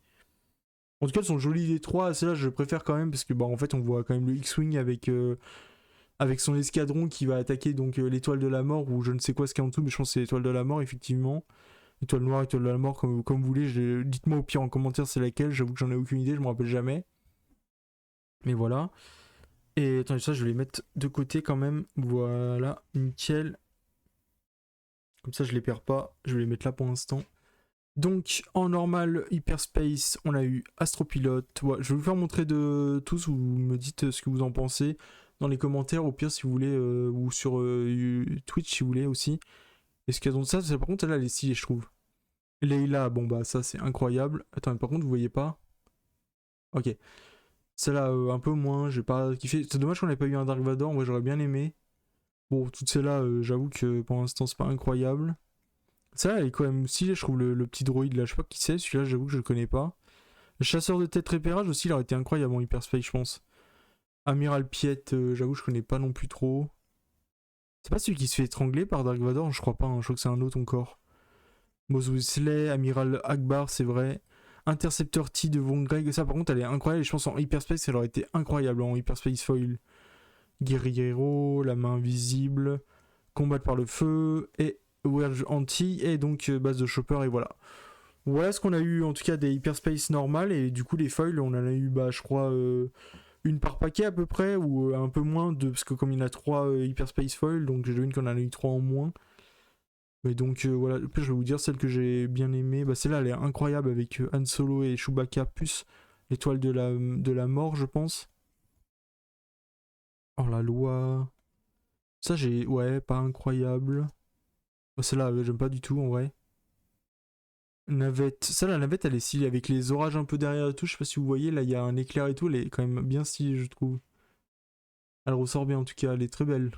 En tout cas, elles sont jolies les trois. Celle-là, je préfère quand même parce que, bah, en fait, on voit quand même le X-Wing avec son escadron qui va attaquer donc l'étoile de la mort ou je ne sais quoi ce qu'il y a en dessous, mais je pense que c'est l'étoile de la mort, effectivement. Étoile noire, étoile de la mort, comme vous voulez. Dites-moi au pire en commentaire c'est laquelle. J'avoue que j'en ai aucune idée, je me rappelle jamais. Mais voilà. Et attendez, ça, je vais les mettre de côté quand même. Voilà, nickel. Comme ça, je les perds pas. Je vais les mettre là pour l'instant. Donc, en normal, Hyperspace, on a eu Astropilote. Ouais, je vais vous faire montrer de tous. Vous me dites ce que vous en pensez dans les commentaires. Au pire, si vous voulez, ou sur Twitch, si vous voulez aussi. Est-ce qu'il y a donc ça, par contre, elle est stylée, je trouve. Leila, bon, bah, ça, c'est incroyable. Attends, par contre, vous voyez pas? Ok. Celle-là, un peu moins. J'ai pas kiffé. C'est dommage qu'on n'ait pas eu un Dark Vador. Moi, j'aurais bien aimé. Bon, toutes celles-là, j'avoue que pour l'instant, c'est pas incroyable. Celle-là, elle est quand même stylée, je trouve, le petit droïde là. Je sais pas qui c'est, celui-là, j'avoue que je le connais pas. Le chasseur de tête repérage aussi, il aurait été incroyable en Hyperspace, je pense. Amiral Piet, j'avoue, je connais pas non plus trop. C'est pas celui qui se fait étrangler par Dark Vador, je crois pas, hein. Je crois que c'est un autre encore. Mos Eisley, Amiral Akbar, c'est vrai. Intercepteur T de Von Greg, ça par contre, elle est incroyable. Et je pense en Hyperspace, elle aurait été incroyable en Hyperspace Foil. Guerriero, la main invisible, combattre par le feu, et Wedge Anti, et donc base de chopper, et voilà. Voilà ce qu'on a eu en tout cas des Hyperspace normales, et du coup les foils, on en a eu, bah je crois, une par paquet à peu près, ou un peu moins, parce que comme il y en a 3 Hyperspace foils, donc j'ai devine qu'on en a eu 3 en moins. Mais donc voilà, je vais vous dire celle que j'ai bien aimée, bah celle-là elle est incroyable avec Han Solo et Chewbacca, plus l'étoile de la mort, je pense. Oh la loi. Ça j'ai, ouais, pas incroyable. Oh, celle-là, j'aime pas du tout en vrai. Navette. Ça, la navette, elle est stylée avec les orages un peu derrière et tout. Je sais pas si vous voyez, là, il y a un éclair et tout. Elle est quand même bien stylée, je trouve. Elle ressort bien en tout cas, elle est très belle.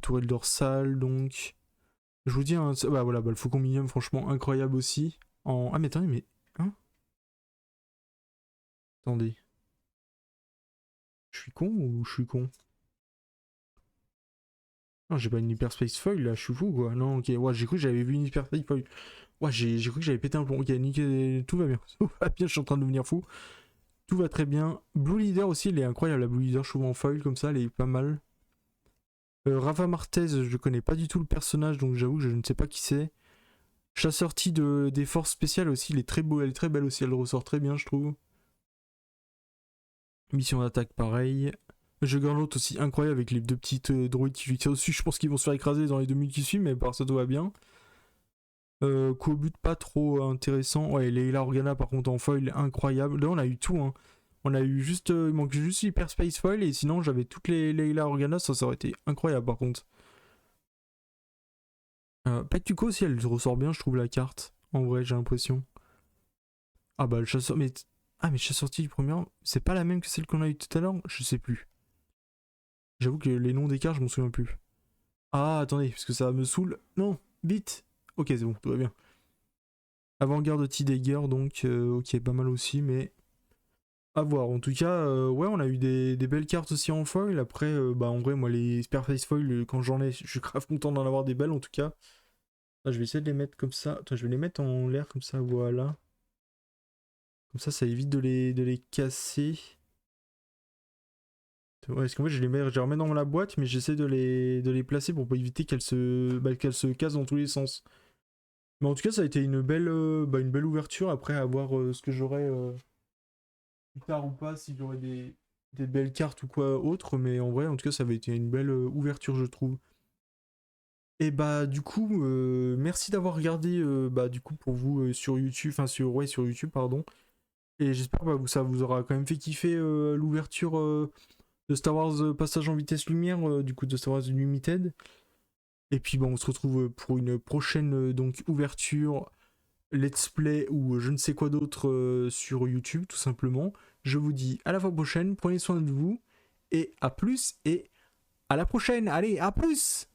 Tourelle dorsale, donc. Je vous dis, hein, bah voilà, bah, le Faucon Minium, franchement, incroyable aussi. Ah, mais attendez, mais. Hein? Attendez. Je suis con ou je suis con? Non, j'ai pas une Hyperspace Foil là, je suis fou quoi. Non, ok, ouais, j'ai cru que j'avais vu une Hyperspace Foil. Ouais, j'ai cru que j'avais pété un plomb. Ok, nickel, tout va bien. Tout va bien, je suis en train de devenir fou. Tout va très bien. Blue Leader aussi, elle est incroyable. La Blue Leader, je trouve en foil comme ça, elle est pas mal. Rafa Martez, je connais pas du tout le personnage, donc j'avoue que je ne sais pas qui c'est. Chasseur T des forces spéciales aussi, il est très beau, elle est très belle aussi, elle ressort très bien, je trouve. Mission d'attaque, pareil. Juggernaut aussi incroyable avec les deux petites droïdes qui lui tirent dessus. Je pense qu'ils vont se faire écraser dans les 2 minutes qui suivent, mais par ça tout va bien. Coup-au-but pas trop intéressant. Ouais, Leila Organa par contre en foil, incroyable. Là on a eu tout, hein. On a eu juste. Il manque juste Hyperspace Foil et sinon j'avais toutes les Leila Organa, ça aurait été incroyable par contre. Pactuco aussi, elle ressort bien, je trouve, la carte. En vrai, j'ai l'impression. Ah bah le chasseur. Mais. Ah, mais chasseur du premier, c'est pas la même que celle qu'on a eu tout à l'heure? Je sais plus. J'avoue que les noms des cartes, je m'en souviens plus. Ah, attendez, parce que ça me saoule. Non, vite. Ok, c'est bon, tout va bien. Avant-garde T-Dagger, donc, ok, pas mal aussi, mais. À voir. En tout cas, ouais, on a eu des belles cartes aussi en foil. Après, bah en vrai, moi, les Spareface foil, quand j'en ai, je suis grave content d'en avoir des belles en tout cas. Là, je vais essayer de les mettre comme ça. Attends, je vais les mettre en l'air comme ça, voilà. Comme ça évite de les casser. Ouais, parce qu'en fait, je les remets dans la boîte, mais j'essaie de les placer pour pas éviter qu'elles se cassent dans tous les sens. Mais en tout cas, ça a été une belle ouverture. Après, à voir ce que j'aurai plus tard ou pas, si j'aurai des belles cartes ou quoi autre. Mais en vrai, en tout cas, ça avait été une belle ouverture, je trouve. Et bah, du coup, merci d'avoir regardé, bah, du coup, pour vous sur YouTube, enfin, sur YouTube, pardon. Et j'espère que ça vous aura quand même fait kiffer l'ouverture de Star Wars Passage en vitesse lumière, du coup de Star Wars Unlimited. Et puis bon, on se retrouve pour une prochaine donc ouverture, let's play ou je ne sais quoi d'autre sur YouTube tout simplement. Je vous dis à la fois prochaine, prenez soin de vous et à plus et à la prochaine. Allez, à plus!